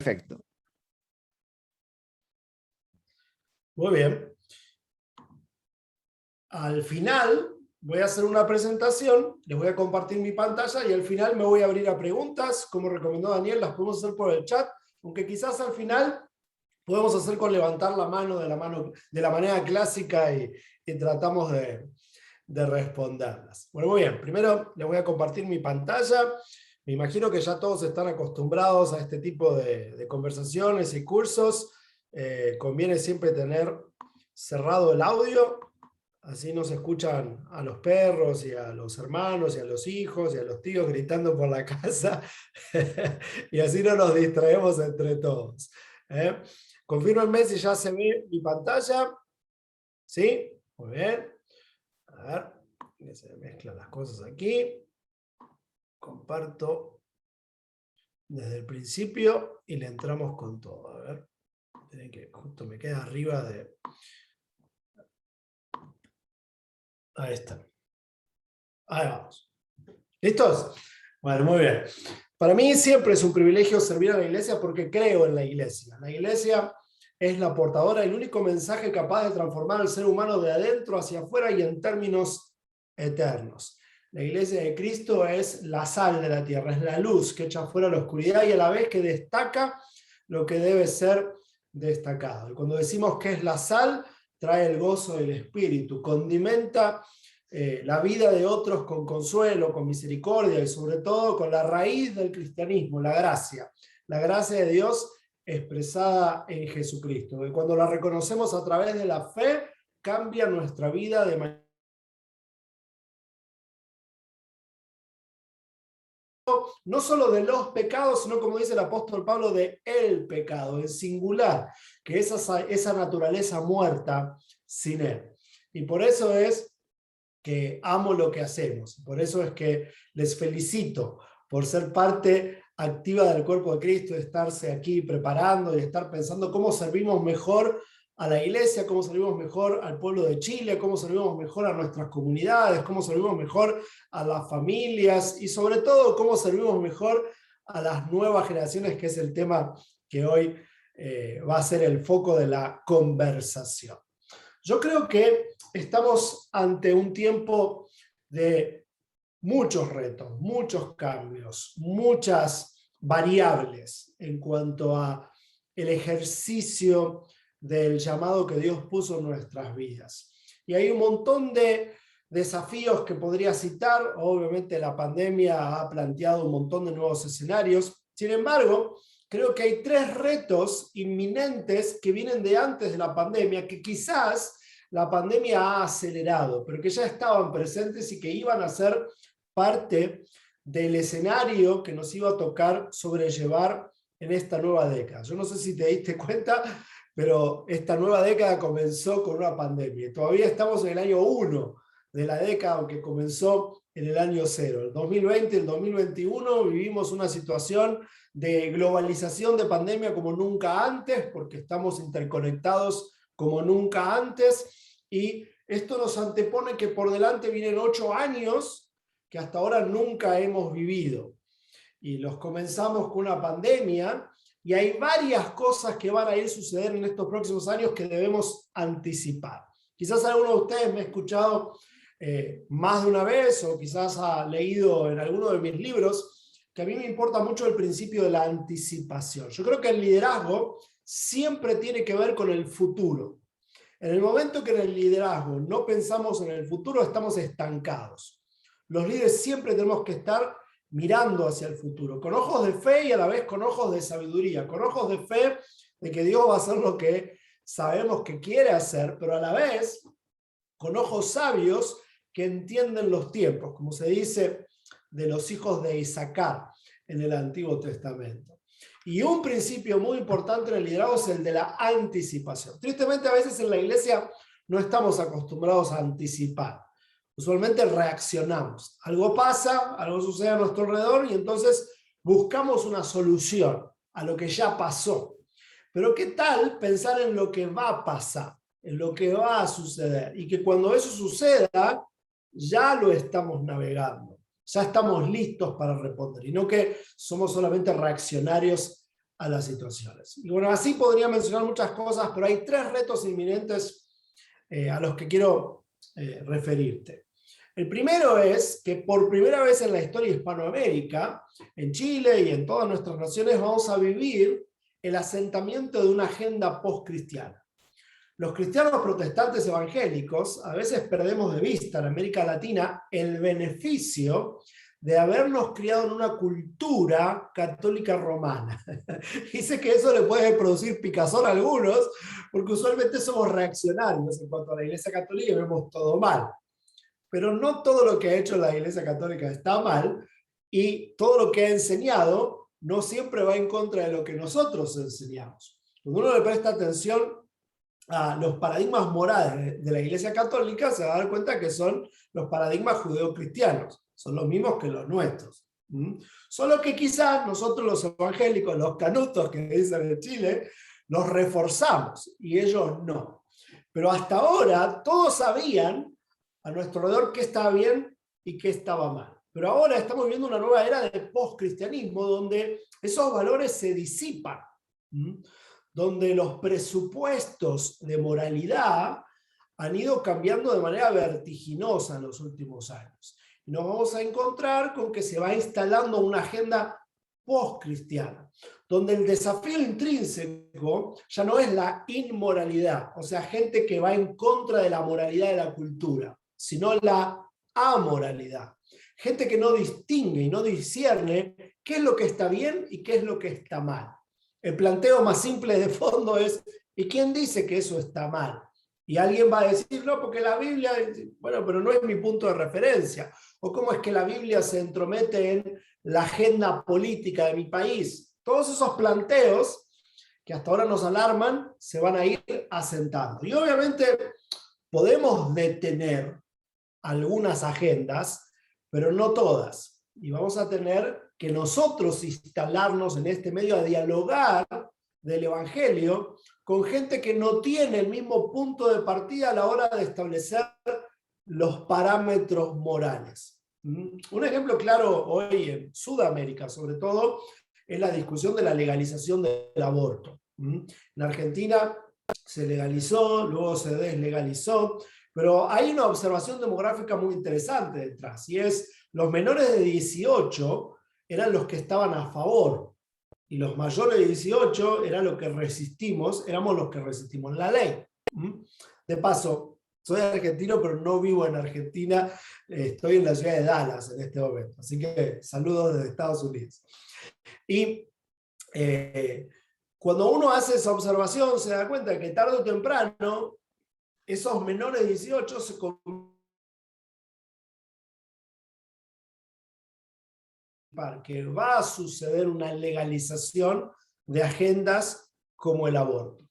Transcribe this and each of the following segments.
Perfecto. Muy bien. Al final voy a hacer una presentación, les voy a compartir mi pantalla y al final me voy a abrir a preguntas, como recomendó Daniel, las podemos hacer por el chat, aunque quizás al final podemos hacer con levantar la mano de la manera clásica y tratamos de responderlas. Bueno, muy bien, primero les voy a compartir mi pantalla. Me imagino que ya todos están acostumbrados a este tipo de conversaciones y cursos. Conviene siempre tener cerrado el audio, así no se escuchan a los perros y a los hermanos y a los hijos y a los tíos gritando por la casa y así no nos distraemos entre todos. Confírmenme si ya se ve mi pantalla. ¿Sí? Muy bien. A ver, que se mezclan las cosas aquí. Comparto desde el principio y le entramos con todo. A ver, tienen que justo me queda arriba de... Ahí está. Ahí vamos. ¿Listos? Bueno, muy bien. Para mí siempre es un privilegio servir a la iglesia porque creo en la iglesia. La iglesia es la portadora del único mensaje capaz de transformar al ser humano de adentro hacia afuera y en términos eternos. La iglesia de Cristo es la sal de la tierra, es la luz que echa fuera la oscuridad y a la vez que destaca lo que debe ser destacado. Y cuando decimos que es la sal, trae el gozo del espíritu, condimenta la vida de otros con consuelo, con misericordia y sobre todo con la raíz del cristianismo, la gracia de Dios expresada en Jesucristo. Que cuando la reconocemos a través de la fe, cambia nuestra vida de manera no solo de los pecados, sino como dice el apóstol Pablo, de el pecado, en singular, que es esa naturaleza muerta sin él. Y por eso es que amo lo que hacemos. Por eso es que les felicito por ser parte activa del cuerpo de Cristo, de estarse aquí preparando y estar pensando cómo servimos mejor a la iglesia, cómo servimos mejor al pueblo de Chile, cómo servimos mejor a nuestras comunidades, cómo servimos mejor a las familias y sobre todo cómo servimos mejor a las nuevas generaciones, que es el tema que hoy va a ser el foco de la conversación. Yo creo que estamos ante un tiempo de muchos retos, muchos cambios, muchas variables en cuanto a el ejercicio del llamado que Dios puso en nuestras vidas. Y hay un montón de desafíos que podría citar. Obviamente la pandemia ha planteado un montón de nuevos escenarios. Sin embargo, creo que hay 3 retos inminentes que vienen de antes de la pandemia, que quizás la pandemia ha acelerado, pero que ya estaban presentes y que iban a ser parte del escenario que nos iba a tocar sobrellevar en esta nueva década. Yo no sé si te diste cuenta, pero esta nueva década comenzó con una pandemia. Todavía estamos en el año 1 de la década, aunque comenzó en el año 0. El 2020, el 2021 vivimos una situación de globalización de pandemia como nunca antes, porque estamos interconectados como nunca antes, y esto nos antepone que por delante vienen 8 años que hasta ahora nunca hemos vivido. Y los comenzamos con una pandemia, y hay varias cosas que van a ir sucediendo en estos próximos años que debemos anticipar. Quizás alguno de ustedes me ha escuchado más de una vez, o quizás ha leído en alguno de mis libros, que a mí me importa mucho el principio de la anticipación. Yo creo que el liderazgo siempre tiene que ver con el futuro. En el momento que en el liderazgo no pensamos en el futuro, estamos estancados. Los líderes siempre tenemos que estar mirando hacia el futuro, con ojos de fe y a la vez con ojos de sabiduría, con ojos de fe de que Dios va a hacer lo que sabemos que quiere hacer, pero a la vez con ojos sabios que entienden los tiempos, como se dice de los hijos de Isaacar en el Antiguo Testamento. Y un principio muy importante en el liderazgo es el de la anticipación. Tristemente, a veces en la iglesia no estamos acostumbrados a anticipar. Usualmente reaccionamos. Algo pasa, algo sucede a nuestro alrededor y entonces buscamos una solución a lo que ya pasó. Pero ¿qué tal pensar en lo que va a pasar, en lo que va a suceder? Y que cuando eso suceda, ya lo estamos navegando. Ya estamos listos para responder y no que somos solamente reaccionarios a las situaciones. Y bueno, así podría mencionar muchas cosas, pero hay 3 retos inminentes a los que quiero referirte. El primero es que por primera vez en la historia de Hispanoamérica, en Chile y en todas nuestras naciones, vamos a vivir el asentamiento de una agenda post-cristiana. Los cristianos protestantes evangélicos a veces perdemos de vista en América Latina el beneficio de habernos criado en una cultura católica romana. Y sé que eso le puede producir picazón a algunos, porque usualmente somos reaccionarios en cuanto a la Iglesia Católica y vemos todo mal. Pero no todo lo que ha hecho la Iglesia Católica está mal, y todo lo que ha enseñado no siempre va en contra de lo que nosotros enseñamos. Cuando uno le presta atención a los paradigmas morales de la Iglesia Católica, se va a dar cuenta que son los paradigmas judeocristianos, son los mismos que los nuestros. Solo que quizás nosotros los evangélicos, los canutos que dicen en Chile, los reforzamos y ellos no. Pero hasta ahora todos sabían a nuestro alrededor qué estaba bien y qué estaba mal. Pero ahora estamos viviendo una nueva era de postcristianismo donde esos valores se disipan, donde los presupuestos de moralidad han ido cambiando de manera vertiginosa en los últimos años. Y nos vamos a encontrar con que se va instalando una agenda postcristiana, donde el desafío intrínseco ya no es la inmoralidad, o sea, gente que va en contra de la moralidad de la cultura, sino la amoralidad. Gente que no distingue y no discierne qué es lo que está bien y qué es lo que está mal. El planteo más simple de fondo es, ¿y quién dice que eso está mal? Y alguien va a decir, no, porque la Biblia, bueno, pero no es mi punto de referencia. O cómo es que la Biblia se entromete en la agenda política de mi país. Todos esos planteos que hasta ahora nos alarman se van a ir asentando. Y obviamente podemos detener algunas agendas, pero no todas. Y vamos a tener que nosotros instalarnos en este medio a dialogar del Evangelio con gente que no tiene el mismo punto de partida a la hora de establecer los parámetros morales. Un ejemplo claro hoy en Sudamérica, sobre todo, es la discusión de la legalización del aborto. En Argentina se legalizó, luego se deslegalizó, pero hay una observación demográfica muy interesante detrás, y es los menores de 18 eran los que estaban a favor, y los mayores de 18 eran los que resistimos, éramos los que resistimos la ley. De paso, soy argentino, pero no vivo en Argentina, estoy en la ciudad de Dallas en este momento, así que saludos desde Estados Unidos. Y cuando uno hace esa observación, se da cuenta que tarde o temprano, esos menores de 18 se que va a suceder una legalización de agendas como el aborto.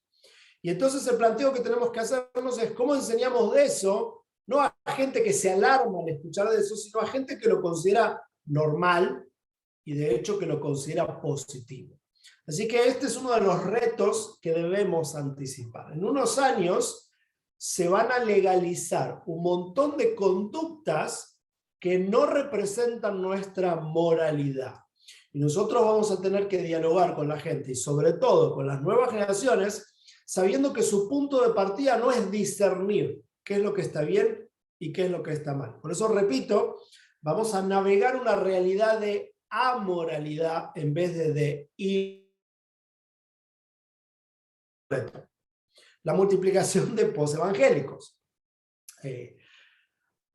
Y entonces el planteo que tenemos que hacernos es cómo enseñamos de eso, no a gente que se alarma al escuchar de eso, sino a gente que lo considera normal y de hecho que lo considera positivo. Así que este es uno de los retos que debemos anticipar. En unos años se van a legalizar un montón de conductas que no representan nuestra moralidad. Y nosotros vamos a tener que dialogar con la gente y sobre todo con las nuevas generaciones, sabiendo que su punto de partida no es discernir qué es lo que está bien y qué es lo que está mal. Por eso, repito, vamos a navegar una realidad de amoralidad en vez de la multiplicación de posevangélicos.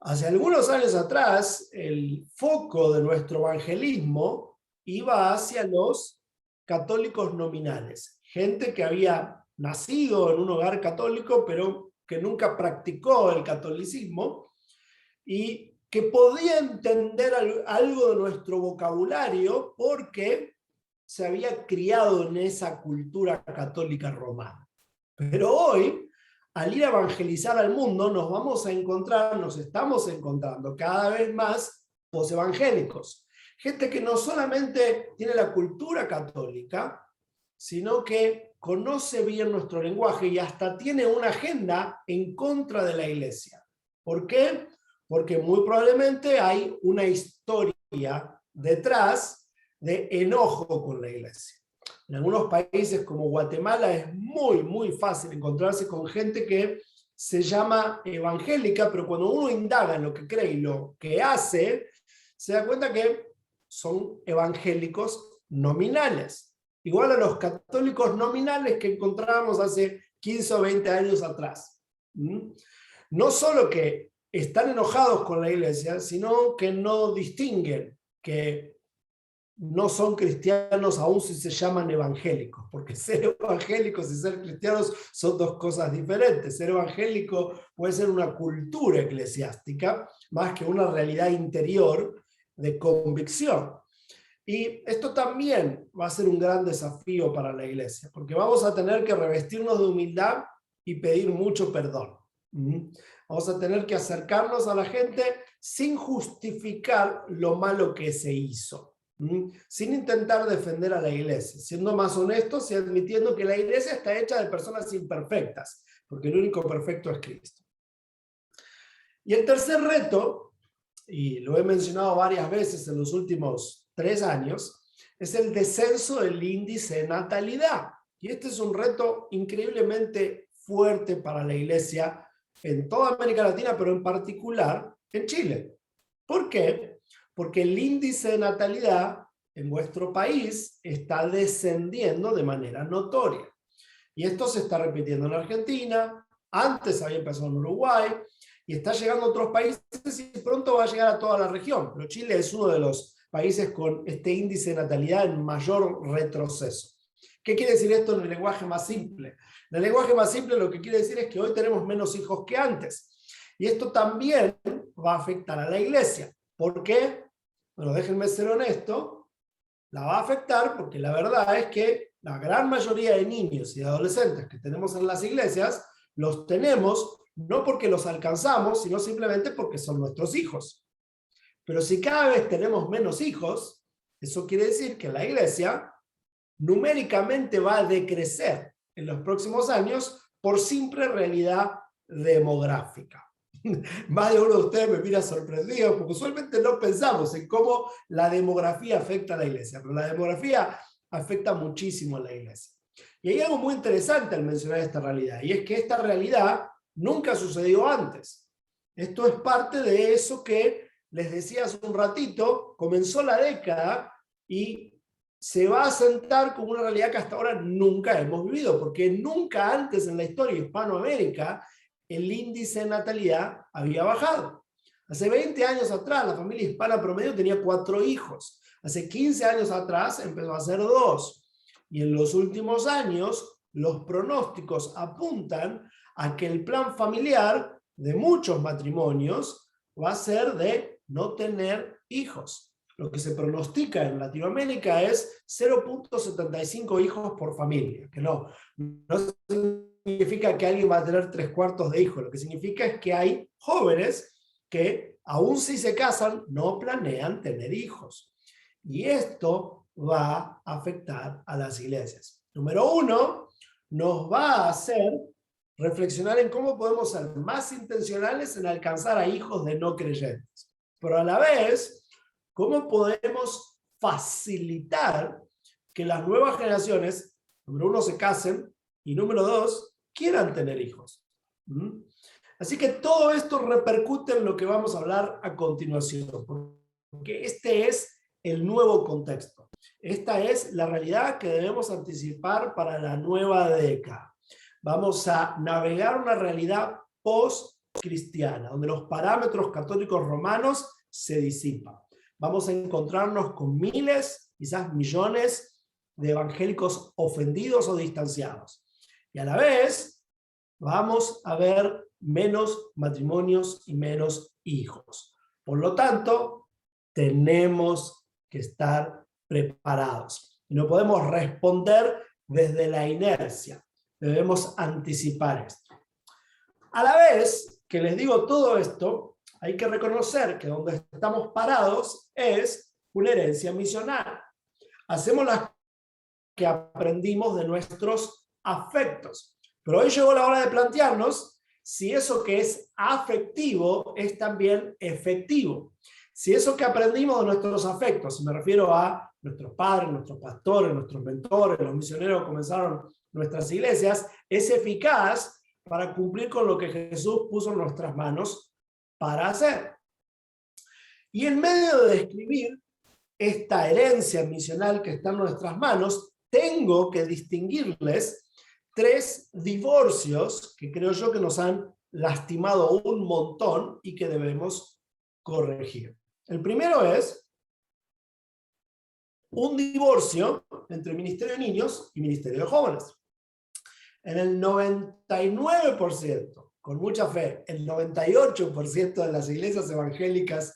Hace algunos años atrás, el foco de nuestro evangelismo iba hacia los católicos nominales. Gente que había nacido en un hogar católico, pero que nunca practicó el catolicismo y que podía entender algo de nuestro vocabulario porque se había criado en esa cultura católica romana. Pero hoy, al ir a evangelizar al mundo, nos estamos encontrando cada vez más posevangélicos. Gente que no solamente tiene la cultura católica, sino que conoce bien nuestro lenguaje y hasta tiene una agenda en contra de la iglesia. ¿Por qué? Porque muy probablemente hay una historia detrás de enojo con la iglesia. En algunos países como Guatemala es muy, muy fácil encontrarse con gente que se llama evangélica, pero cuando uno indaga en lo que cree y lo que hace, se da cuenta que son evangélicos nominales, igual a los católicos nominales que encontrábamos hace 15 o 20 años atrás. No solo que están enojados con la iglesia, sino que no distinguen, que no son cristianos aún si se llaman evangélicos, porque ser evangélicos y ser cristianos son dos cosas diferentes. Ser evangélico puede ser una cultura eclesiástica más que una realidad interior de convicción. Y esto también va a ser un gran desafío para la iglesia, porque vamos a tener que revestirnos de humildad y pedir mucho perdón. Vamos a tener que acercarnos a la gente sin justificar lo malo que se hizo, sin intentar defender a la iglesia, siendo más honestos y admitiendo que la iglesia está hecha de personas imperfectas, porque el único perfecto es Cristo. Y el tercer reto, y lo he mencionado varias veces en los últimos 3 años, es el descenso del índice de natalidad. Y este es un reto increíblemente fuerte para la iglesia en toda América Latina, pero en particular en Chile. ¿Por qué? Porque el índice de natalidad en vuestro país está descendiendo de manera notoria. Y esto se está repitiendo en Argentina, antes había empezado en Uruguay, y está llegando a otros países y pronto va a llegar a toda la región. Pero Chile es uno de los países con este índice de natalidad en mayor retroceso. ¿Qué quiere decir esto en el lenguaje más simple? En el lenguaje más simple lo que quiere decir es que hoy tenemos menos hijos que antes. Y esto también va a afectar a la iglesia. ¿Por qué? Bueno, déjenme ser honesto, la va a afectar porque la verdad es que la gran mayoría de niños y de adolescentes que tenemos en las iglesias, los tenemos no porque los alcanzamos, sino simplemente porque son nuestros hijos. Pero si cada vez tenemos menos hijos, eso quiere decir que la iglesia numéricamente va a decrecer en los próximos años por simple realidad demográfica. Más de uno de ustedes me mira sorprendido, porque usualmente no pensamos en cómo la demografía afecta a la iglesia, pero la demografía afecta muchísimo a la iglesia. Y hay algo muy interesante al mencionar esta realidad, y es que esta realidad nunca sucedió antes. Esto es parte de eso que les decía hace un ratito, comenzó la década y se va a sentar como una realidad que hasta ahora nunca hemos vivido, porque nunca antes en la historia de Hispanoamérica el índice de natalidad había bajado. Hace 20 años atrás la familia hispana promedio tenía 4 hijos. Hace 15 años atrás empezó a ser 2. Y en los últimos años los pronósticos apuntan a que el plan familiar de muchos matrimonios va a ser de no tener hijos. Lo que se pronostica en Latinoamérica es 0.75 hijos por familia, que no significa que alguien va a tener 3/4 de hijos, lo que significa es que hay jóvenes que, aun si se casan, no planean tener hijos. Y esto va a afectar a las iglesias. Número 1, nos va a hacer reflexionar en cómo podemos ser más intencionales en alcanzar a hijos de no creyentes. Pero a la vez, cómo podemos facilitar que las nuevas generaciones, número 1, se casen, y número 2, quieran tener hijos. Así que todo esto repercute en lo que vamos a hablar a continuación, porque este es el nuevo contexto. Esta es la realidad que debemos anticipar para la nueva década. Vamos a navegar una realidad post-cristiana, donde los parámetros católicos romanos se disipan. Vamos a encontrarnos con miles, quizás millones, de evangélicos ofendidos o distanciados. Y a la vez, vamos a ver menos matrimonios y menos hijos. Por lo tanto, tenemos que estar preparados. Y no podemos responder desde la inercia. Debemos anticipar esto. A la vez que les digo todo esto, hay que reconocer que donde estamos parados es una herencia misional. Hacemos las que aprendimos de nuestros afectos. Pero hoy llegó la hora de plantearnos si eso que es afectivo es también efectivo. si eso que aprendimos de nuestros afectos, y me refiero a nuestros padres, nuestros pastores, nuestros mentores, los misioneros que comenzaron nuestras iglesias, es eficaz para cumplir con lo que Jesús puso en nuestras manos para hacer. Y en medio de describir esta herencia misional que está en nuestras manos, tengo que distinguirles 3 divorcios que creo yo que nos han lastimado un montón y que debemos corregir. El primero es un divorcio entre Ministerio de Niños y Ministerio de Jóvenes. En el 99%, con mucha fe, el 98% de las iglesias evangélicas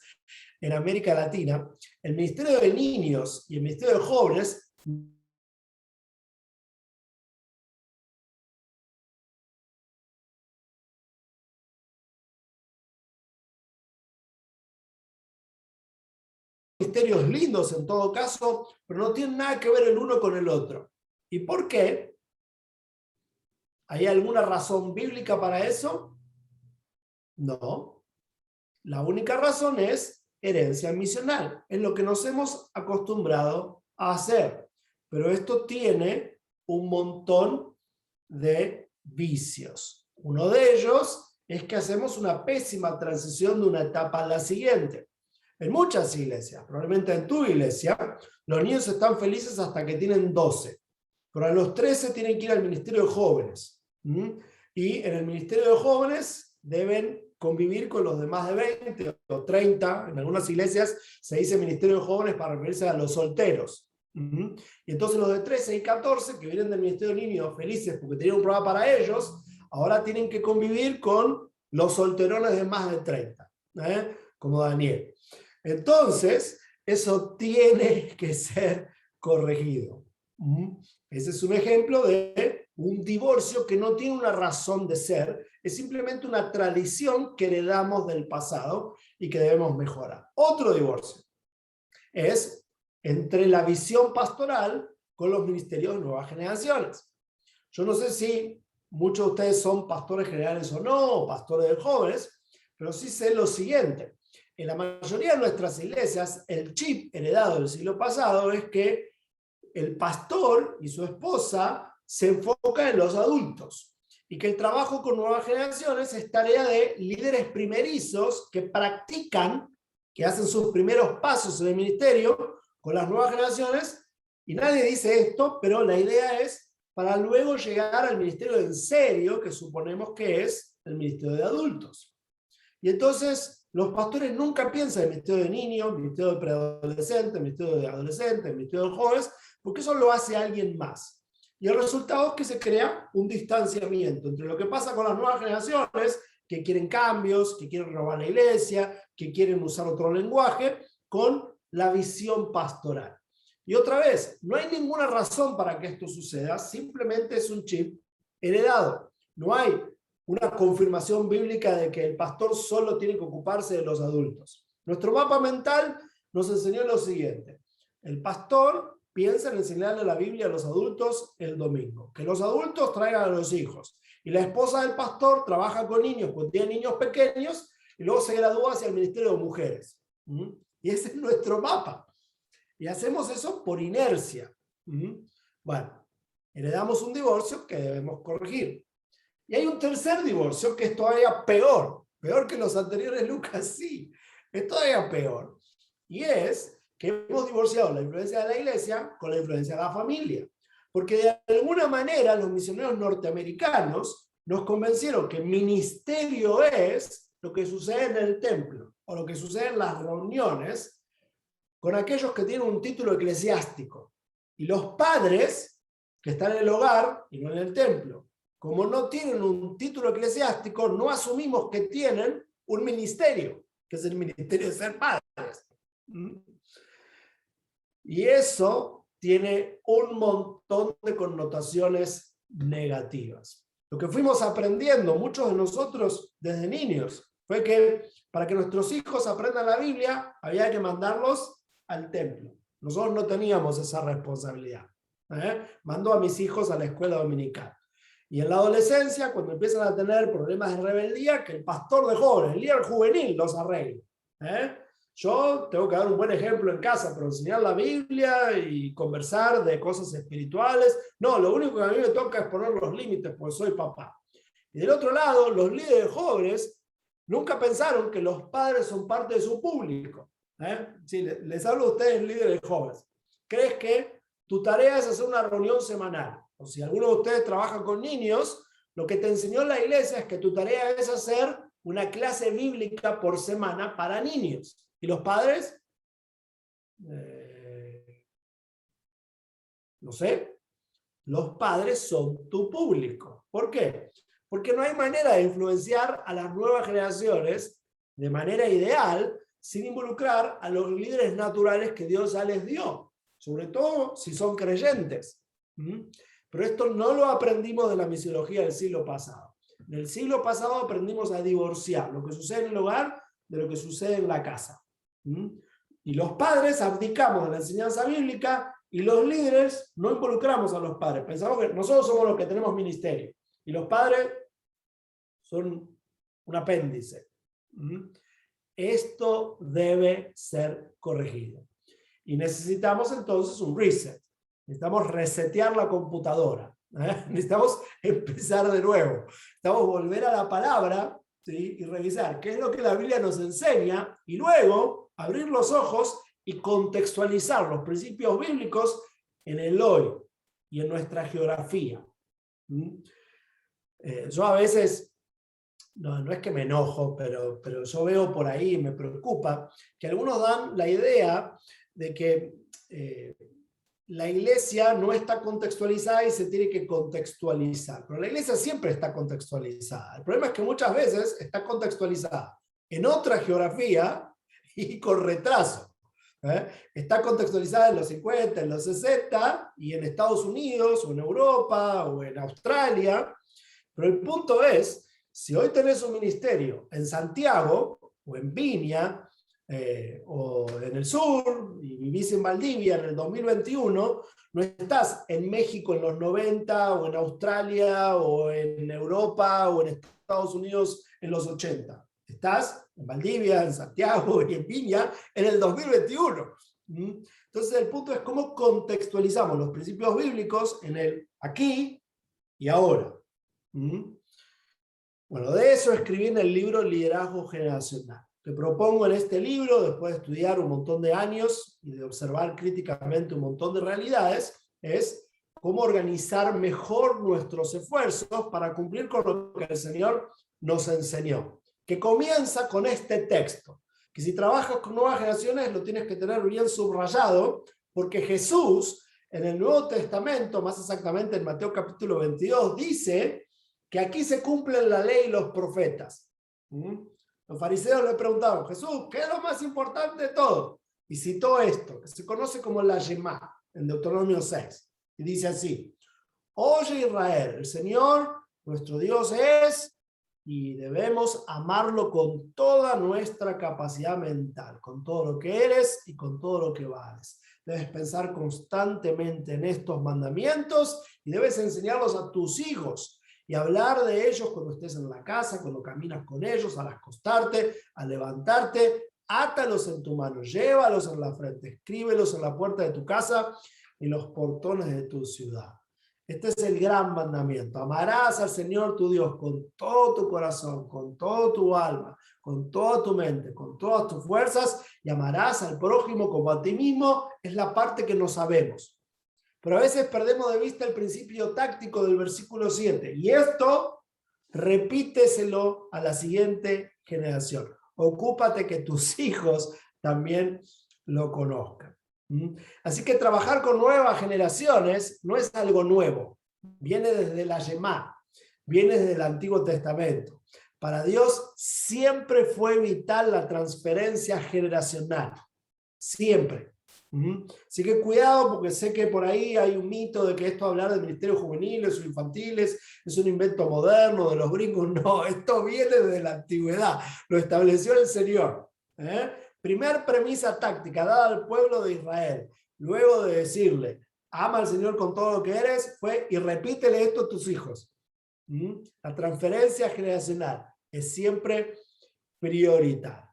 en América Latina, el Ministerio de Niños y el Ministerio de Jóvenes ministerios lindos en todo caso, pero no tienen nada que ver el uno con el otro. ¿Y por qué? ¿Hay alguna razón bíblica para eso? No. La única razón es herencia misional. Es lo que nos hemos acostumbrado a hacer. Pero esto tiene un montón de vicios. Uno de ellos es que hacemos una pésima transición de una etapa a la siguiente. En muchas iglesias, probablemente en tu iglesia, los niños están felices hasta que tienen 12. Pero a los 13 tienen que ir al Ministerio de Jóvenes. Y en el Ministerio de Jóvenes deben convivir con los de más de 20 o 30. En algunas iglesias se dice Ministerio de Jóvenes para referirse a los solteros. Y entonces los de 13 y 14, que vienen del Ministerio de Niños felices porque tenían un programa para ellos, ahora tienen que convivir con los solterones de más de 30, como Daniel. Entonces, eso tiene que ser corregido. Ese es un ejemplo de un divorcio que no tiene una razón de ser, es simplemente una tradición que heredamos del pasado y que debemos mejorar. Otro divorcio es entre la visión pastoral con los ministerios de nuevas generaciones. Yo no sé si muchos de ustedes son pastores generales o no, o pastores de jóvenes, pero sí sé lo siguiente. En la mayoría de nuestras iglesias, el chip heredado del siglo pasado es que el pastor y su esposa se enfocan en los adultos y que el trabajo con nuevas generaciones es tarea de líderes primerizos que practican, que hacen sus primeros pasos en el ministerio con las nuevas generaciones, y nadie dice esto, pero la idea es para luego llegar al ministerio en serio, que suponemos que es el ministerio de adultos. Y entonces los pastores nunca piensan en el ministerio de niños, ministerio de preadolescentes, ministerio de adolescentes, ministerio de jóvenes, porque eso lo hace alguien más. Y el resultado es que se crea un distanciamiento entre lo que pasa con las nuevas generaciones, que quieren cambios, que quieren robar la iglesia, que quieren usar otro lenguaje, con la visión pastoral. Y otra vez, no hay ninguna razón para que esto suceda, simplemente es un chip heredado. No hay una confirmación bíblica de que el pastor solo tiene que ocuparse de los adultos. Nuestro mapa mental nos enseñó lo siguiente: el pastor piensa en enseñarle la Biblia a los adultos el domingo, que los adultos traigan a los hijos, y la esposa del pastor trabaja con niños cuando tiene niños pequeños, y luego se gradúa hacia el ministerio de mujeres. Y ese es nuestro mapa. Y hacemos eso por inercia. Bueno, heredamos un divorcio que debemos corregir. Y hay un tercer divorcio que es todavía peor. Peor que los anteriores, Lucas, sí. Es todavía peor. Y es que hemos divorciado la influencia de la iglesia con la influencia de la familia. Porque de alguna manera los misioneros norteamericanos nos convencieron que ministerio es lo que sucede en el templo o lo que sucede en las reuniones con aquellos que tienen un título eclesiástico. Y los padres que están en el hogar y no en el templo, como no tienen un título eclesiástico, no asumimos que tienen un ministerio, que es el ministerio de ser padres. Y eso tiene un montón de connotaciones negativas. Lo que fuimos aprendiendo muchos de nosotros desde niños fue que para que nuestros hijos aprendan la Biblia había que mandarlos al templo. Nosotros no teníamos esa responsabilidad. Mando a mis hijos a la escuela dominical. Y en la adolescencia, cuando empiezan a tener problemas de rebeldía, que el pastor de jóvenes, el líder juvenil, los arregle. Yo tengo que dar un buen ejemplo en casa, pero enseñar la Biblia y conversar de cosas espirituales, no, lo único que a mí me toca es poner los límites, porque soy papá. Y del otro lado, los líderes jóvenes nunca pensaron que los padres son parte de su público. Sí, les hablo a ustedes, líderes jóvenes. ¿Crees que tu tarea es hacer una reunión semanal? O si alguno de ustedes trabaja con niños, lo que te enseñó la iglesia es que tu tarea es hacer una clase bíblica por semana para niños. ¿Y los padres? No sé. Los padres son tu público. ¿Por qué? Porque no hay manera de influenciar a las nuevas generaciones de manera ideal sin involucrar a los líderes naturales que Dios ya les dio, sobre todo si son creyentes. Pero esto no lo aprendimos de la misiología del siglo pasado. En el siglo pasado aprendimos a divorciar lo que sucede en el hogar de lo que sucede en la casa. Y los padres abdicamos de la enseñanza bíblica y los líderes no involucramos a los padres. Pensamos que nosotros somos los que tenemos ministerio y los padres son un apéndice. Esto debe ser corregido. Y necesitamos entonces un reset. Necesitamos resetear la computadora. Necesitamos empezar de nuevo. Necesitamos volver a la palabra, ¿sí? Y revisar qué es lo que la Biblia nos enseña y luego abrir los ojos y contextualizar los principios bíblicos en el hoy y en nuestra geografía. Yo a veces, no es que me enojo, pero yo veo por ahí, me preocupa, que algunos dan la idea de que la iglesia no está contextualizada y se tiene que contextualizar. Pero la iglesia siempre está contextualizada. El problema es que muchas veces está contextualizada en otra geografía y con retraso. Está contextualizada en los 50, en los 60, y en Estados Unidos, o en Europa, o en Australia. Pero el punto es, si hoy tenés un ministerio en Santiago, o en Viña, o en el sur, y vivís en Valdivia en el 2021, no estás en México en los 90, o en Australia, o en Europa, o en Estados Unidos en los 80. Estás en Valdivia, en Santiago y en Viña en el 2021. Entonces el punto es cómo contextualizamos los principios bíblicos en el aquí y ahora. Bueno, de eso escribí en el libro Liderazgo Generacional. Te propongo en este libro, después de estudiar un montón de años y de observar críticamente un montón de realidades, es cómo organizar mejor nuestros esfuerzos para cumplir con lo que el Señor nos enseñó. Que comienza con este texto, que si trabajas con nuevas generaciones lo tienes que tener bien subrayado, porque Jesús en el Nuevo Testamento, más exactamente en Mateo capítulo 22, dice que aquí se cumplen la ley y los profetas. Los fariseos le preguntaron, Jesús, ¿qué es lo más importante de todo? Y citó esto, que se conoce como la Shema, en Deuteronomio 6, y dice así: Oye Israel, el Señor, nuestro Dios es, y debemos amarlo con toda nuestra capacidad mental, con todo lo que eres y con todo lo que vales. Debes pensar constantemente en estos mandamientos y debes enseñarlos a tus hijos y hablar de ellos cuando estés en la casa, cuando caminas con ellos, al acostarte, al levantarte. Átalos en tu mano, llévalos en la frente, escríbelos en la puerta de tu casa y los portones de tu ciudad. Este es el gran mandamiento. Amarás al Señor tu Dios con todo tu corazón, con todo tu alma, con toda tu mente, con todas tus fuerzas, y amarás al prójimo como a ti mismo. Es la parte que no sabemos. Pero a veces perdemos de vista el principio táctico del versículo 7. Y esto, repíteselo a la siguiente generación. Ocúpate que tus hijos también lo conozcan. Así que trabajar con nuevas generaciones no es algo nuevo. Viene desde la Shema, viene desde el Antiguo Testamento. Para Dios siempre fue vital la transferencia generacional. Siempre. Así que cuidado, porque sé que por ahí hay un mito de que esto hablar de ministerios juveniles o infantiles es un invento moderno de los gringos. No, esto viene desde la antigüedad. Lo estableció el Señor. Primer premisa táctica dada al pueblo de Israel, luego de decirle, ama al Señor con todo lo que eres, fue, y repítele esto a tus hijos. La transferencia generacional es siempre prioritaria.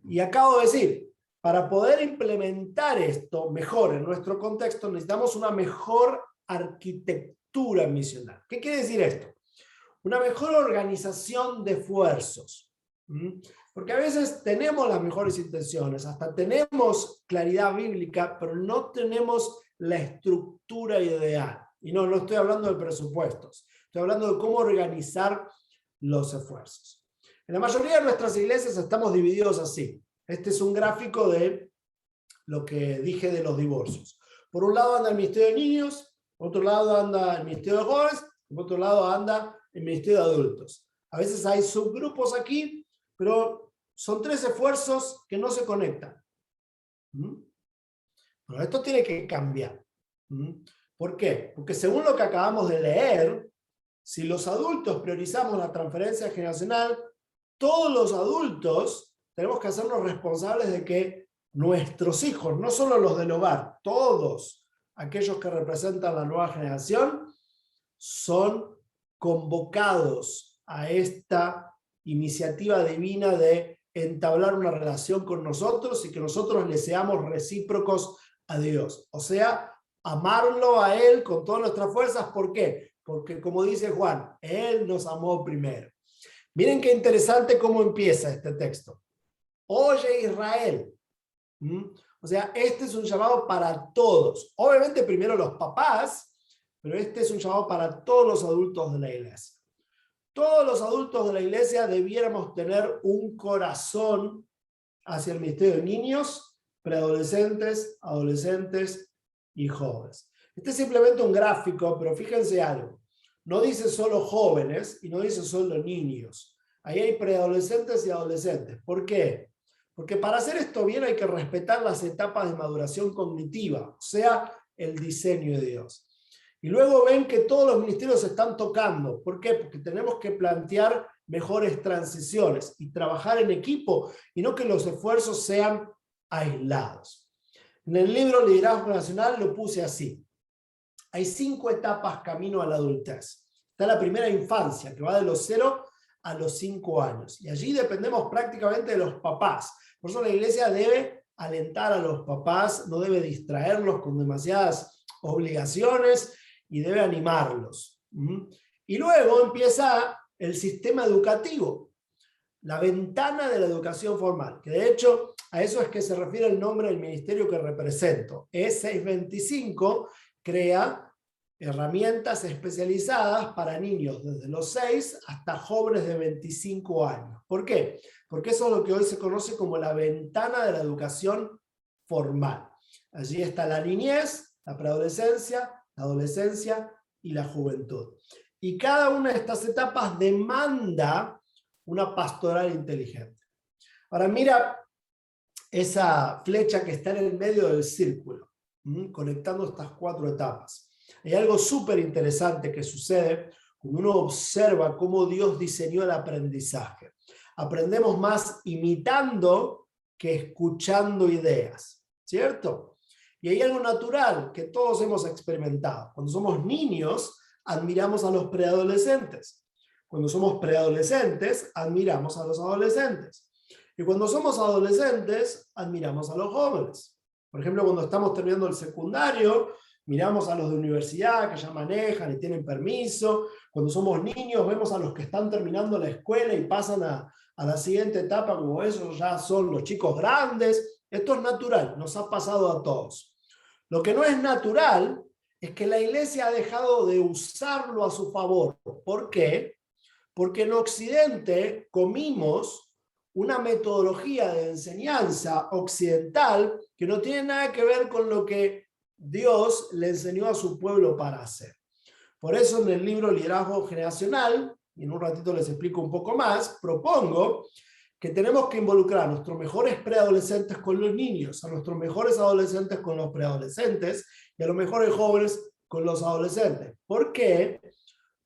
Y acabo de decir, para poder implementar esto mejor en nuestro contexto, necesitamos una mejor arquitectura misional. ¿Qué quiere decir esto? Una mejor organización de esfuerzos. Porque a veces tenemos las mejores intenciones, hasta tenemos claridad bíblica, pero no tenemos la estructura ideal. Y no estoy hablando de presupuestos, estoy hablando de cómo organizar los esfuerzos. En la mayoría de nuestras iglesias estamos divididos así. Este es un gráfico de lo que dije de los divorcios. Por un lado anda el Ministerio de Niños, por otro lado anda el Ministerio de Jóvenes, y por otro lado anda el Ministerio de Adultos. A veces hay subgrupos aquí, pero son 3 esfuerzos que no se conectan. Bueno, esto tiene que cambiar. ¿Por qué? Porque según lo que acabamos de leer, si los adultos priorizamos la transferencia generacional, todos los adultos tenemos que hacernos responsables de que nuestros hijos, no solo los del hogar, todos aquellos que representan la nueva generación, son convocados a esta iniciativa divina de entablar una relación con nosotros y que nosotros le seamos recíprocos a Dios. O sea, amarlo a Él con todas nuestras fuerzas. ¿Por qué? Porque como dice Juan, Él nos amó primero. Miren qué interesante cómo empieza este texto. Oye Israel. O sea, este es un llamado para todos. Obviamente primero los papás, pero este es un llamado para todos los adultos de la iglesia. Todos los adultos de la iglesia debiéramos tener un corazón hacia el ministerio de niños, preadolescentes, adolescentes y jóvenes. Este es simplemente un gráfico, pero fíjense algo. No dice solo jóvenes y no dice solo niños. Ahí hay preadolescentes y adolescentes. ¿Por qué? Porque para hacer esto bien hay que respetar las etapas de maduración cognitiva, o sea, el diseño de Dios. Y luego ven que todos los ministerios se están tocando. ¿Por qué? Porque tenemos que plantear mejores transiciones y trabajar en equipo y no que los esfuerzos sean aislados. En el libro Liderazgo Nacional lo puse así. Hay 5 etapas camino a la adultez. Está la primera infancia, que va de los 0 a los 5 años. Y allí dependemos prácticamente de los papás. Por eso la iglesia debe alentar a los papás, no debe distraerlos con demasiadas obligaciones y debe animarlos. Y luego empieza el sistema educativo, la ventana de la educación formal, que de hecho a eso es que se refiere el nombre del ministerio que represento. E625 crea herramientas especializadas para niños desde los 6 hasta jóvenes de 25 años. ¿Por qué? Porque eso es lo que hoy se conoce como la ventana de la educación formal. Allí está la niñez, la preadolescencia, la adolescencia y la juventud. Y cada una de estas etapas demanda una pastoral inteligente. Ahora mira esa flecha que está en el medio del círculo, conectando estas 4 etapas. Hay algo súper interesante que sucede cuando uno observa cómo Dios diseñó el aprendizaje. Aprendemos más imitando que escuchando ideas, ¿cierto? Y hay algo natural que todos hemos experimentado. Cuando somos niños, admiramos a los preadolescentes. Cuando somos preadolescentes, admiramos a los adolescentes. Y cuando somos adolescentes, admiramos a los jóvenes. Por ejemplo, cuando estamos terminando el secundario, miramos a los de universidad que ya manejan y tienen permiso. Cuando somos niños, vemos a los que están terminando la escuela y pasan a la siguiente etapa, como esos ya son los chicos grandes. Esto es natural, nos ha pasado a todos. Lo que no es natural es que la iglesia ha dejado de usarlo a su favor. ¿Por qué? Porque en Occidente comimos una metodología de enseñanza occidental que no tiene nada que ver con lo que Dios le enseñó a su pueblo para hacer. Por eso en el libro Liderazgo Generacional, y en un ratito les explico un poco más, propongo que tenemos que involucrar a nuestros mejores preadolescentes con los niños, a nuestros mejores adolescentes con los preadolescentes y a los mejores jóvenes con los adolescentes. ¿Por qué?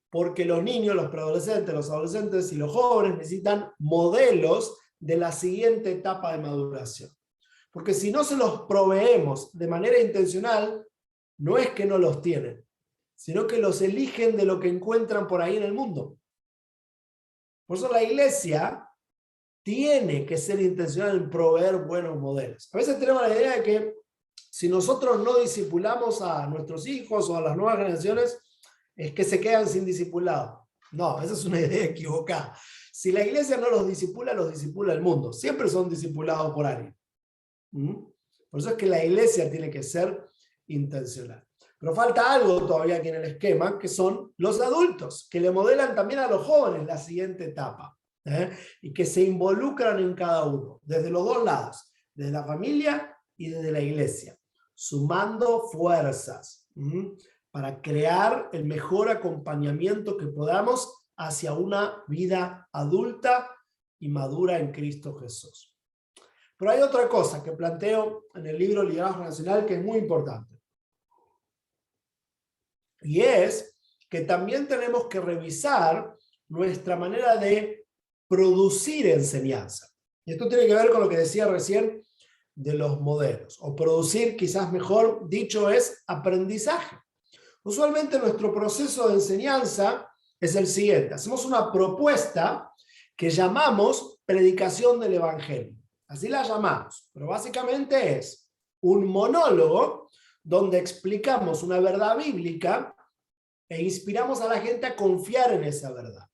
Porque los niños, los preadolescentes, los adolescentes y los jóvenes necesitan modelos de la siguiente etapa de maduración. Porque si no se los proveemos de manera intencional, no es que no los tienen, sino que los eligen de lo que encuentran por ahí en el mundo. Por eso la iglesia tiene que ser intencional en proveer buenos modelos. A veces tenemos la idea de que si nosotros no discipulamos a nuestros hijos o a las nuevas generaciones, es que se quedan sin discipulado. No, esa es una idea equivocada. Si la iglesia no los discipula el mundo. Siempre son discipulados por alguien. Por eso es que la iglesia tiene que ser intencional. Pero falta algo todavía aquí en el esquema, que son los adultos, que le modelan también a los jóvenes la siguiente etapa, y que se involucran en cada uno, desde los dos lados, desde la familia y desde la iglesia, sumando fuerzas para crear el mejor acompañamiento que podamos hacia una vida adulta y madura en Cristo Jesús. Pero hay otra cosa que planteo en el libro Liderazgo Nacional que es muy importante. Y es que también tenemos que revisar nuestra manera de producir enseñanza. Y esto tiene que ver con lo que decía recién de los modelos. O producir, quizás mejor dicho, es aprendizaje. Usualmente nuestro proceso de enseñanza es el siguiente. Hacemos una propuesta que llamamos predicación del Evangelio. Así la llamamos, pero básicamente es un monólogo donde explicamos una verdad bíblica e inspiramos a la gente a confiar en esa verdad.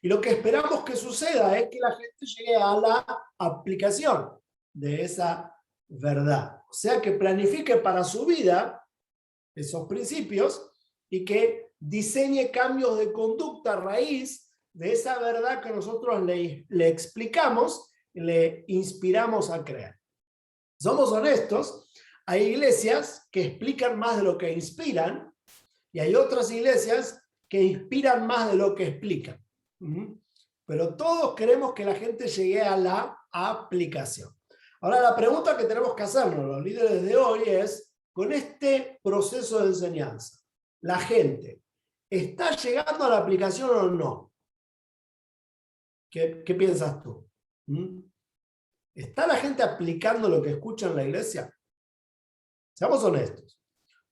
Y lo que esperamos que suceda es que la gente llegue a la aplicación de esa verdad. O sea, que planifique para su vida esos principios y que diseñe cambios de conducta a raíz de esa verdad que nosotros le explicamos, le inspiramos a creer. Somos honestos, hay iglesias que explican más de lo que inspiran y hay otras iglesias que inspiran más de lo que explican. Pero todos queremos que la gente llegue a la aplicación. Ahora, la pregunta que tenemos que hacernos los líderes de hoy es, con este proceso de enseñanza, ¿la gente está llegando a la aplicación o no? ¿Qué piensas tú? ¿Está la gente aplicando lo que escucha en la iglesia? Seamos honestos.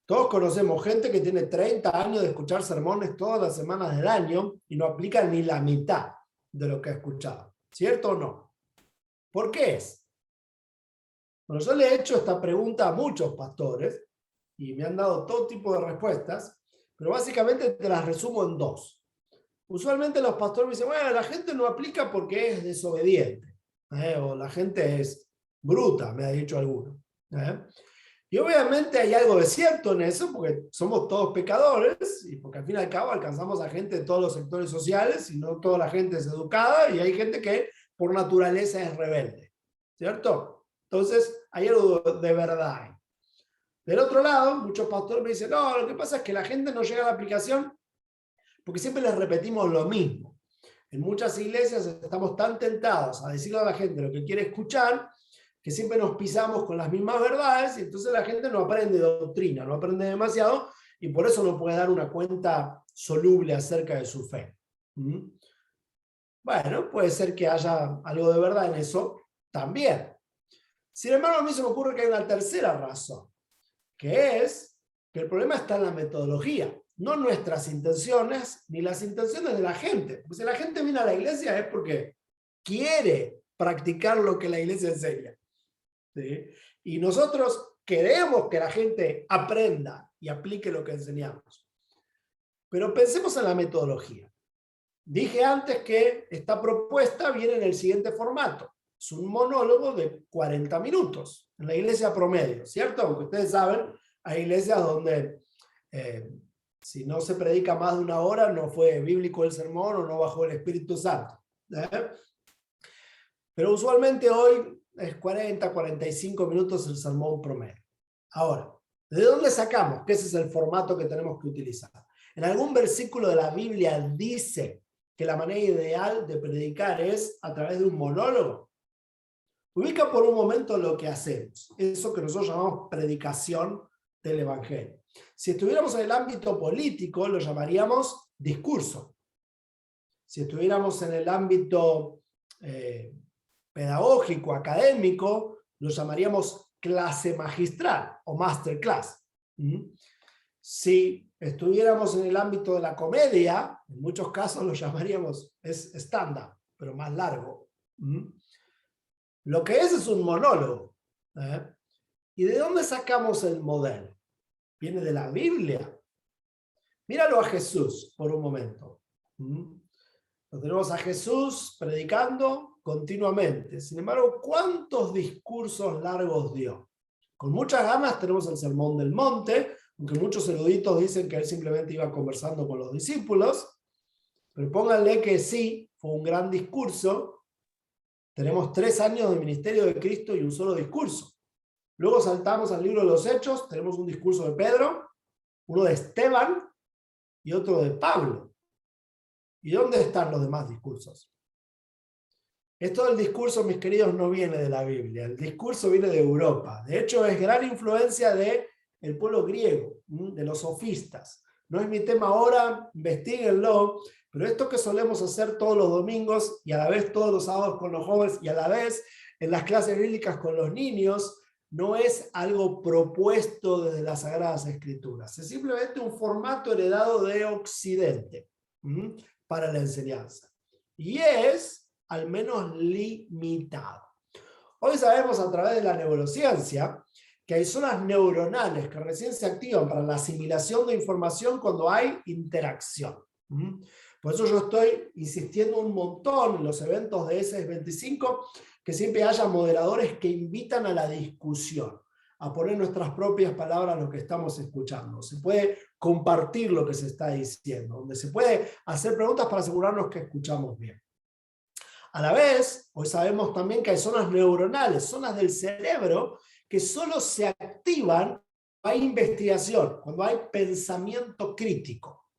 Todos conocemos gente que tiene 30 años de escuchar sermones todas las semanas del año y no aplica ni la mitad de lo que ha escuchado. ¿Cierto o no? ¿Por qué es? Bueno, yo le he hecho esta pregunta a muchos pastores y me han dado todo tipo de respuestas, pero básicamente te las resumo en dos. Usualmente los pastores me dicen, bueno, la gente no aplica porque es desobediente, o la gente es bruta, me ha dicho alguno. Y obviamente hay algo de cierto en eso, porque somos todos pecadores, y porque al fin y al cabo alcanzamos a gente de todos los sectores sociales, y no toda la gente es educada, y hay gente que por naturaleza es rebelde, ¿cierto? Entonces, hay algo de verdad ahí. Del otro lado, muchos pastores me dicen, no, lo que pasa es que la gente no llega a la aplicación porque siempre les repetimos lo mismo. En muchas iglesias estamos tan tentados a decirle a la gente lo que quiere escuchar, que siempre nos pisamos con las mismas verdades y entonces la gente no aprende doctrina, no aprende demasiado y por eso no puede dar una cuenta soluble acerca de su fe. Bueno, puede ser que haya algo de verdad en eso también. Sin embargo, a mí se me ocurre que hay una tercera razón, que es que el problema está en la metodología, no nuestras intenciones ni las intenciones de la gente. Porque si la gente viene a la iglesia es porque quiere practicar lo que la iglesia enseña. ¿Sí? Y nosotros queremos que la gente aprenda y aplique lo que enseñamos. Pero pensemos en la metodología. Dije antes que esta propuesta viene en el siguiente formato. Es un monólogo de 40 minutos en la iglesia promedio, ¿cierto? Aunque ustedes saben, hay iglesias donde si no se predica más de una hora, no fue bíblico el sermón o no bajó el Espíritu Santo. Pero usualmente hoy es 40, 45 minutos el sermón promedio. Ahora, ¿de dónde sacamos que ese es el formato que tenemos que utilizar? En algún versículo de la Biblia dice que la manera ideal de predicar es a través de un monólogo. Ubica por un momento lo que hacemos, eso que nosotros llamamos predicación del Evangelio. Si estuviéramos en el ámbito político, lo llamaríamos discurso. Si estuviéramos en el ámbito pedagógico, académico, lo llamaríamos clase magistral o masterclass. Si estuviéramos en el ámbito de la comedia, en muchos casos lo llamaríamos stand-up, pero más largo. Lo que es un monólogo. ¿Eh? ¿Y de dónde sacamos el modelo? Viene de la Biblia. Míralo a Jesús por un momento. Lo tenemos a Jesús predicando continuamente. Sin embargo, ¿cuántos discursos largos dio? Con muchas ganas tenemos el Sermón del Monte, aunque muchos eruditos dicen que él simplemente iba conversando con los discípulos, pero pónganle que sí, fue un gran discurso. Tenemos 3 años de ministerio de Cristo y un solo discurso. Luego saltamos al libro de los Hechos, tenemos un discurso de Pedro, uno de Esteban y otro de Pablo. ¿Y dónde están los demás discursos? Esto del discurso, mis queridos, no viene de la Biblia. El discurso viene de Europa. De hecho, es gran influencia del pueblo griego, de los sofistas. No es mi tema ahora, investíguenlo, pero esto que solemos hacer todos los domingos y a la vez todos los sábados con los jóvenes y a la vez en las clases bíblicas con los niños, no es algo propuesto desde las Sagradas Escrituras. Es simplemente un formato heredado de Occidente para la enseñanza. Y es al menos limitado. Hoy sabemos a través de la neurociencia que hay zonas neuronales que recién se activan para la asimilación de información cuando hay interacción. Por eso yo estoy insistiendo un montón en los eventos de SS25 que siempre haya moderadores que invitan a la discusión, a poner nuestras propias palabras a lo que estamos escuchando. Se puede compartir lo que se está diciendo, donde se puede hacer preguntas para asegurarnos que escuchamos bien. A la vez, hoy sabemos también que hay zonas neuronales, zonas del cerebro que solo se activan cuando hay investigación, cuando hay pensamiento crítico,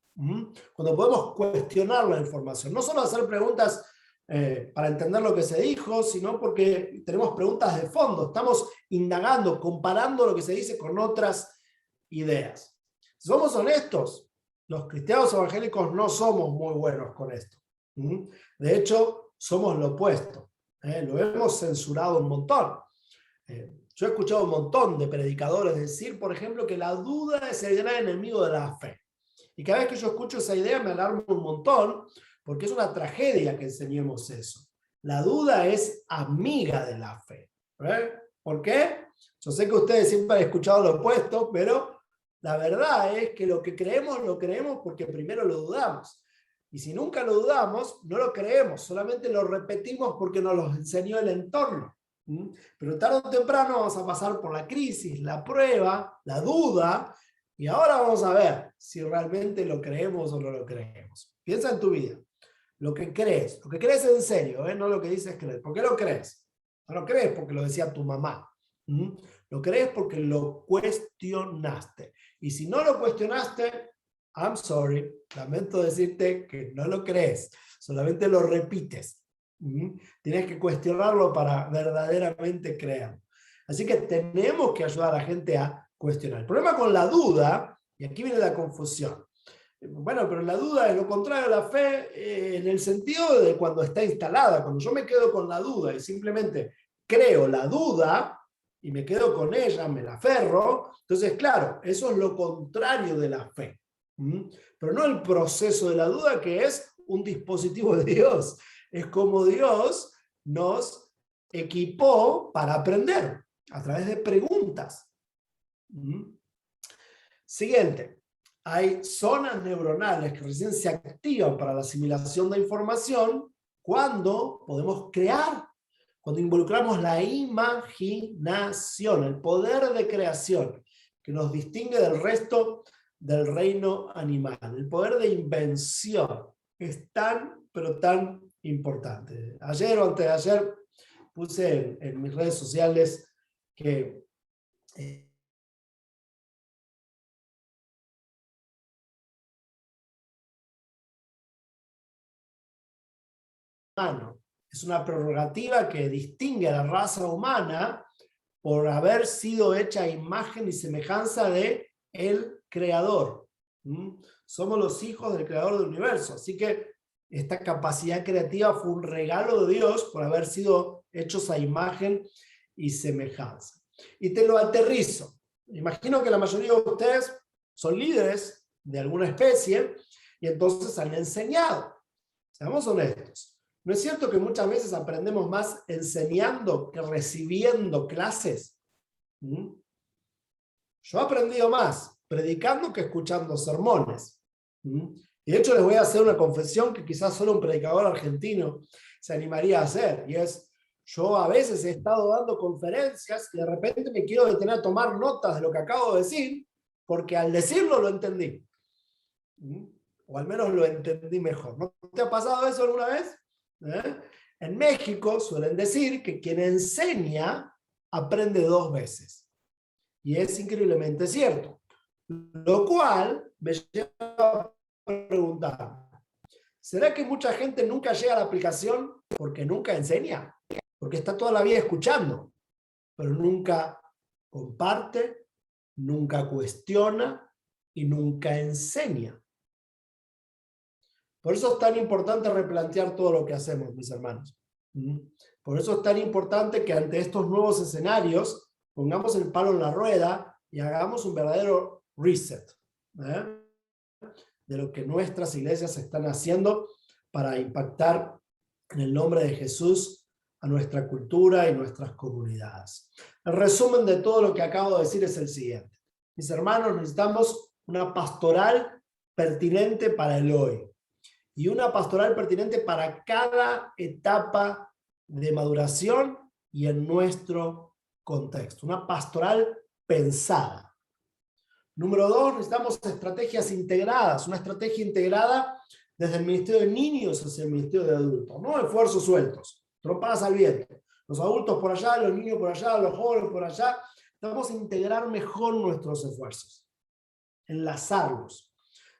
cuando podemos cuestionar la información. No solo hacer preguntas para entender lo que se dijo, sino porque tenemos preguntas de fondo, estamos indagando, comparando lo que se dice con otras ideas. Si somos honestos, los cristianos evangélicos no somos muy buenos con esto. De hecho, somos lo opuesto. Lo hemos censurado un montón. Yo he escuchado un montón de predicadores decir, por ejemplo, que la duda es el gran enemigo de la fe. Y cada vez que yo escucho esa idea me alarmo un montón, porque es una tragedia que enseñemos eso. La duda es amiga de la fe. ¿Por qué? Yo sé que ustedes siempre han escuchado lo opuesto, pero la verdad es que lo creemos porque primero lo dudamos. Y si nunca lo dudamos, no lo creemos, solamente lo repetimos porque nos lo enseñó el entorno. Pero tarde o temprano vamos a pasar por la crisis, la prueba, la duda, y ahora vamos a ver si realmente lo creemos o no lo creemos. Piensa en tu vida. Lo que crees en serio, no lo que dices creer. ¿Por qué lo crees? No lo crees porque lo decía tu mamá. Lo crees porque lo cuestionaste. Y si no lo cuestionaste, I'm sorry, lamento decirte que no lo crees, solamente lo repites. Tienes que cuestionarlo para verdaderamente creerlo. Así que tenemos que ayudar a la gente a cuestionar. El problema con la duda, y aquí viene la confusión. Bueno, pero la duda es lo contrario a la fe en el sentido de cuando está instalada. Cuando yo me quedo con la duda y simplemente creo la duda y me quedo con ella, me la aferro, entonces claro, eso es lo contrario de la fe. Pero no el proceso de la duda, que es un dispositivo de Dios. Es como Dios nos equipó para aprender a través de preguntas. Siguiente. Hay zonas neuronales que recién se activan para la asimilación de información cuando podemos crear, cuando involucramos la imaginación, el poder de creación que nos distingue del resto del reino animal. El poder de invención es tan, pero tan importante. Ayer o antes de ayer puse en mis redes sociales que es una prerrogativa que distingue a la raza humana por haber sido hecha a imagen y semejanza de el Creador. Somos los hijos del Creador del universo, así que esta capacidad creativa fue un regalo de Dios por haber sido hechos a imagen y semejanza. Y te lo aterrizo. Imagino que la mayoría de ustedes son líderes de alguna especie y entonces han enseñado. Seamos honestos. ¿No es cierto que muchas veces aprendemos más enseñando que recibiendo clases? ¿Mm? Yo he aprendido más predicando que escuchando sermones. ¿Mm? Y de hecho les voy a hacer una confesión que quizás solo un predicador argentino se animaría a hacer, y es, yo a veces he estado dando conferencias y de repente me quiero detener a tomar notas de lo que acabo de decir, porque al decirlo lo entendí. ¿Mm? O al menos lo entendí mejor. ¿No te ha pasado eso alguna vez? ¿Eh? En México suelen decir que quien enseña aprende 2 veces. Y es increíblemente cierto. Lo cual me lleva a preguntar, ¿será que mucha gente nunca llega a la aplicación porque nunca enseña? Porque está toda la vida escuchando, pero nunca comparte, nunca cuestiona y nunca enseña. Por eso es tan importante replantear todo lo que hacemos, mis hermanos. Por eso es tan importante que ante estos nuevos escenarios pongamos el palo en la rueda y hagamos un verdadero reset, ¿eh?, de lo que nuestras iglesias están haciendo para impactar en el nombre de Jesús a nuestra cultura y nuestras comunidades. El resumen de todo lo que acabo de decir es el siguiente. Mis hermanos, necesitamos una pastoral pertinente para el hoy y una pastoral pertinente para cada etapa de maduración y en nuestro contexto. Una pastoral pensada. Número 2, necesitamos estrategias integradas, una estrategia integrada desde el ministerio de niños hacia el ministerio de adultos, no esfuerzos sueltos, trompadas al viento. Los adultos por allá, los niños por allá, los jóvenes por allá. Vamos a integrar mejor nuestros esfuerzos, enlazarlos.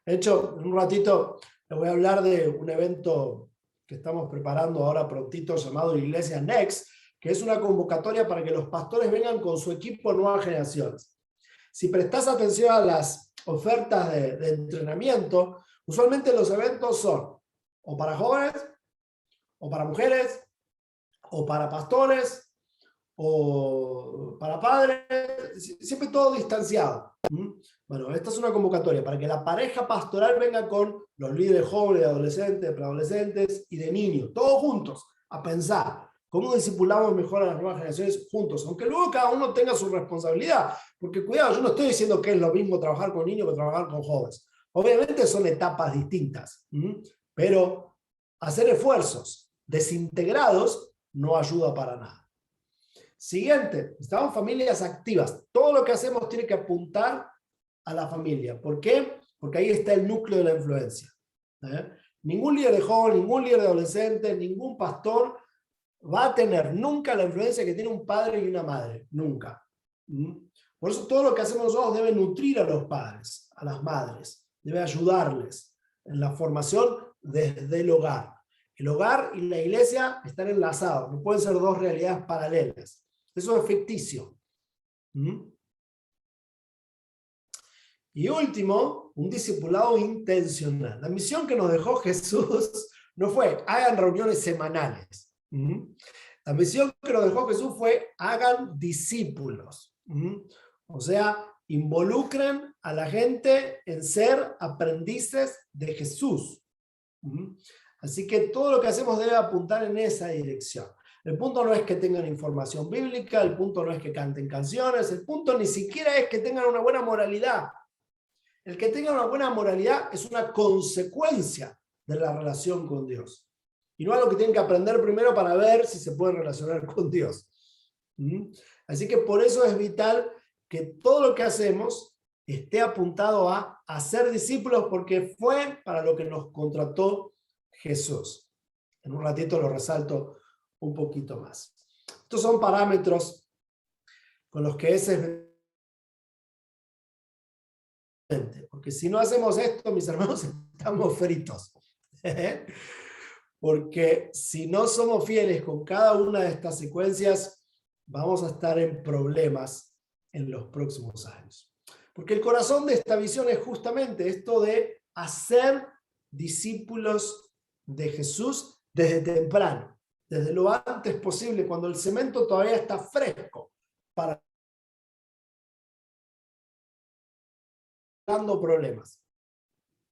De hecho, en un ratito les voy a hablar de un evento que estamos preparando ahora prontito llamado Iglesia Next, que es una convocatoria para que los pastores vengan con su equipo a nuevas generaciones. Si prestas atención a las ofertas de entrenamiento, usualmente los eventos son o para jóvenes, o para mujeres, o para pastores, o para padres, siempre todo distanciado. Bueno, esta es una convocatoria para que la pareja pastoral venga con los líderes jóvenes, adolescentes, preadolescentes y de niños, todos juntos, a pensar cómo discipulamos mejor a las nuevas generaciones juntos, aunque luego cada uno tenga su responsabilidad, porque cuidado, yo no estoy diciendo que es lo mismo trabajar con niños que trabajar con jóvenes. Obviamente son etapas distintas, pero hacer esfuerzos desintegrados no ayuda para nada. Siguiente, necesitamos familias activas. Todo lo que hacemos tiene que apuntar a la familia. ¿Por qué? Porque ahí está el núcleo de la influencia. Ningún líder de joven, ningún líder de adolescente, ningún pastor va a tener nunca la influencia que tiene un padre y una madre. Nunca. Por eso todo lo que hacemos nosotros debe nutrir a los padres, a las madres. Debe ayudarles en la formación desde el hogar. El hogar y la iglesia están enlazados. No pueden ser dos realidades paralelas. Eso es ficticio. Y último, un discipulado intencional. La misión que nos dejó Jesús no fue hagan reuniones semanales. La misión que nos dejó Jesús fue hagan discípulos. O sea, involucren a la gente en ser aprendices de Jesús. Así que todo lo que hacemos debe apuntar en esa dirección. El punto no es que tengan información bíblica, el punto no es que canten canciones, el punto ni siquiera es que tengan una buena moralidad. El que tenga una buena moralidad es una consecuencia de la relación con Dios. Y no algo que tienen que aprender primero para ver si se pueden relacionar con Dios. Así que por eso es vital que todo lo que hacemos esté apuntado a hacer discípulos, porque fue para lo que nos contrató Jesús. En un ratito lo resalto un poquito más. Estos son parámetros con los que es porque si no hacemos esto, mis hermanos, estamos fritos. Porque si no somos fieles con cada una de estas secuencias, vamos a estar en problemas en los próximos años. Porque el corazón de esta visión es justamente esto de hacer discípulos de Jesús desde temprano, desde lo antes posible, cuando el cemento todavía está fresco, para dando problemas.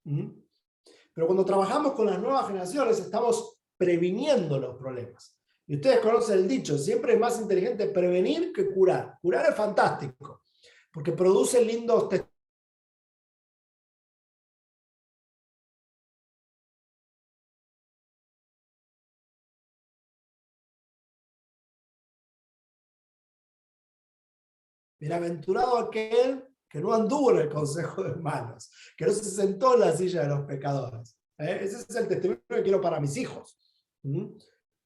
Pero cuando trabajamos con las nuevas generaciones, estamos previniendo los problemas. Y ustedes conocen el dicho, siempre es más inteligente prevenir que curar. Curar es fantástico, porque produce lindos testimonios. Bienaventurado aquel que no anduvo en el consejo de malos, que no se sentó en la silla de los pecadores. Ese es el testimonio que quiero para mis hijos.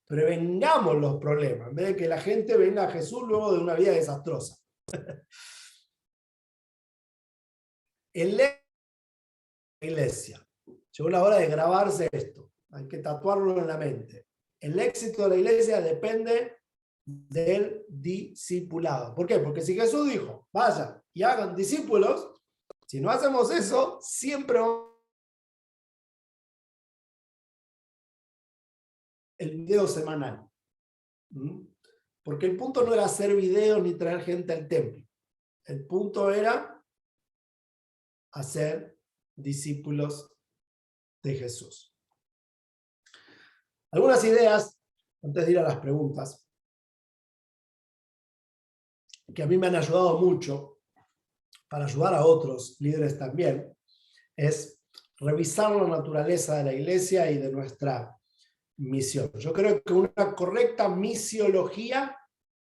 Prevengamos los problemas, en vez de que la gente venga a Jesús luego de una vida desastrosa. En la iglesia, llegó la hora de grabarse esto, hay que tatuarlo en la mente. El éxito de la iglesia depende del discipulado. ¿Por qué? Porque si Jesús dijo, vayan y hagan discípulos, si no hacemos eso, siempre vamos el video semanal. Porque el punto no era hacer videos ni traer gente al templo. El punto era hacer discípulos de Jesús. Algunas ideas, antes de ir a las preguntas, que a mí me han ayudado mucho para ayudar a otros líderes también, es revisar la naturaleza de la iglesia y de nuestra misión. Yo creo que una correcta misiología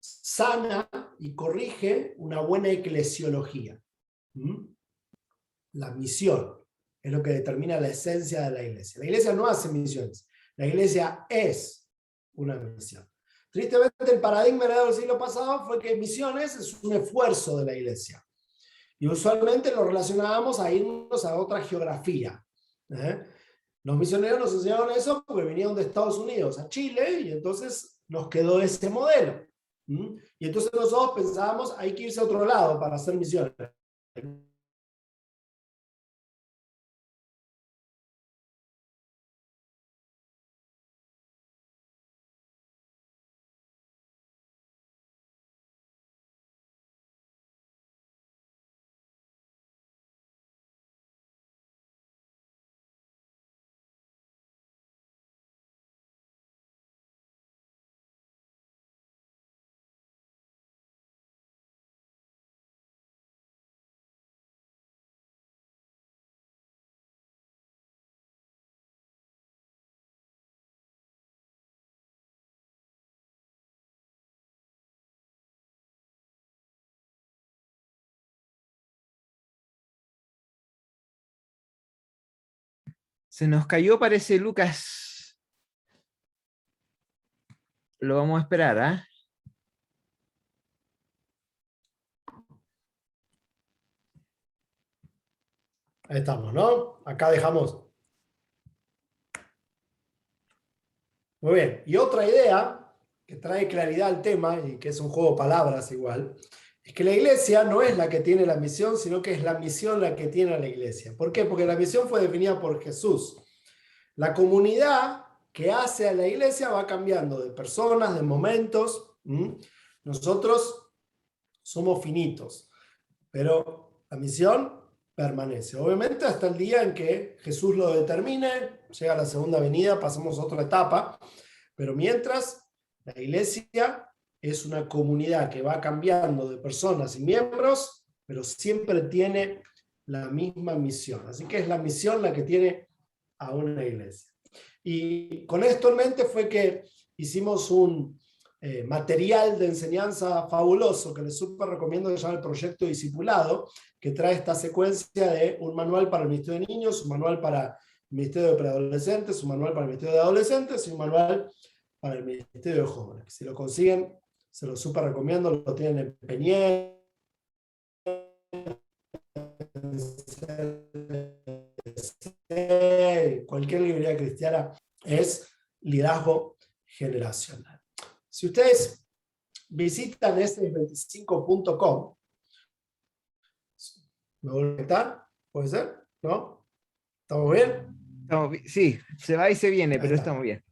sana y corrige una buena eclesiología. La misión es lo que determina la esencia de la iglesia. La iglesia no hace misiones, la iglesia es una misión. Tristemente, el paradigma del siglo pasado fue que misiones es un esfuerzo de la iglesia. Y usualmente lo relacionábamos a irnos a otra geografía. Los misioneros nos enseñaron eso porque vinieron de Estados Unidos a Chile y entonces nos quedó ese modelo. Y entonces nosotros pensábamos, hay que irse a otro lado para hacer misiones. Se nos cayó, parece, Lucas. Lo vamos a esperar, ¿ah? Ahí estamos, ¿no? Acá dejamos. Muy bien. Y otra idea que trae claridad al tema, y que es un juego de palabras igual, es que la iglesia no es la que tiene la misión, sino que es la misión la que tiene a la iglesia. ¿Por qué? Porque la misión fue definida por Jesús. La comunidad que hace a la iglesia va cambiando de personas, de momentos. Nosotros somos finitos, pero la misión permanece. Obviamente hasta el día en que Jesús lo determine, llega la segunda venida, pasamos a otra etapa, pero mientras, la iglesia es una comunidad que va cambiando de personas y miembros, pero siempre tiene la misma misión. Así que es la misión la que tiene a una iglesia. Y con esto en mente fue que hicimos un material de enseñanza fabuloso que les súper recomiendo, que se llama el Proyecto Discipulado, que trae esta secuencia de un manual para el Ministerio de Niños, un manual para el Ministerio de Preadolescentes, un manual para el Ministerio de Adolescentes y un manual para el Ministerio de Jóvenes. Si lo consiguen, se lo súper recomiendo, lo tienen en Peñiel, cualquier librería cristiana, es liderazgo generacional. Si ustedes visitan s25.com, ¿me voy a conectar? ¿Puede ser? ¿No? ¿Estamos bien? Sí, se va y se viene, pero Ahí está. estamos bien.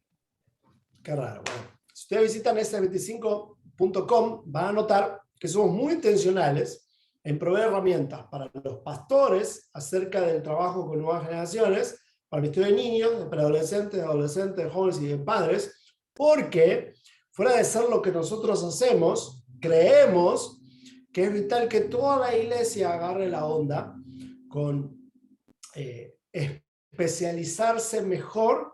Qué raro. Bueno, si ustedes visitan s25.com, van a notar que somos muy intencionales en proveer herramientas para los pastores acerca del trabajo con nuevas generaciones, para el Ministerio de Niños, de preadolescentes, de adolescentes, de jóvenes y de padres, porque fuera de ser lo que nosotros hacemos, creemos que es vital que toda la iglesia agarre la onda con especializarse mejor,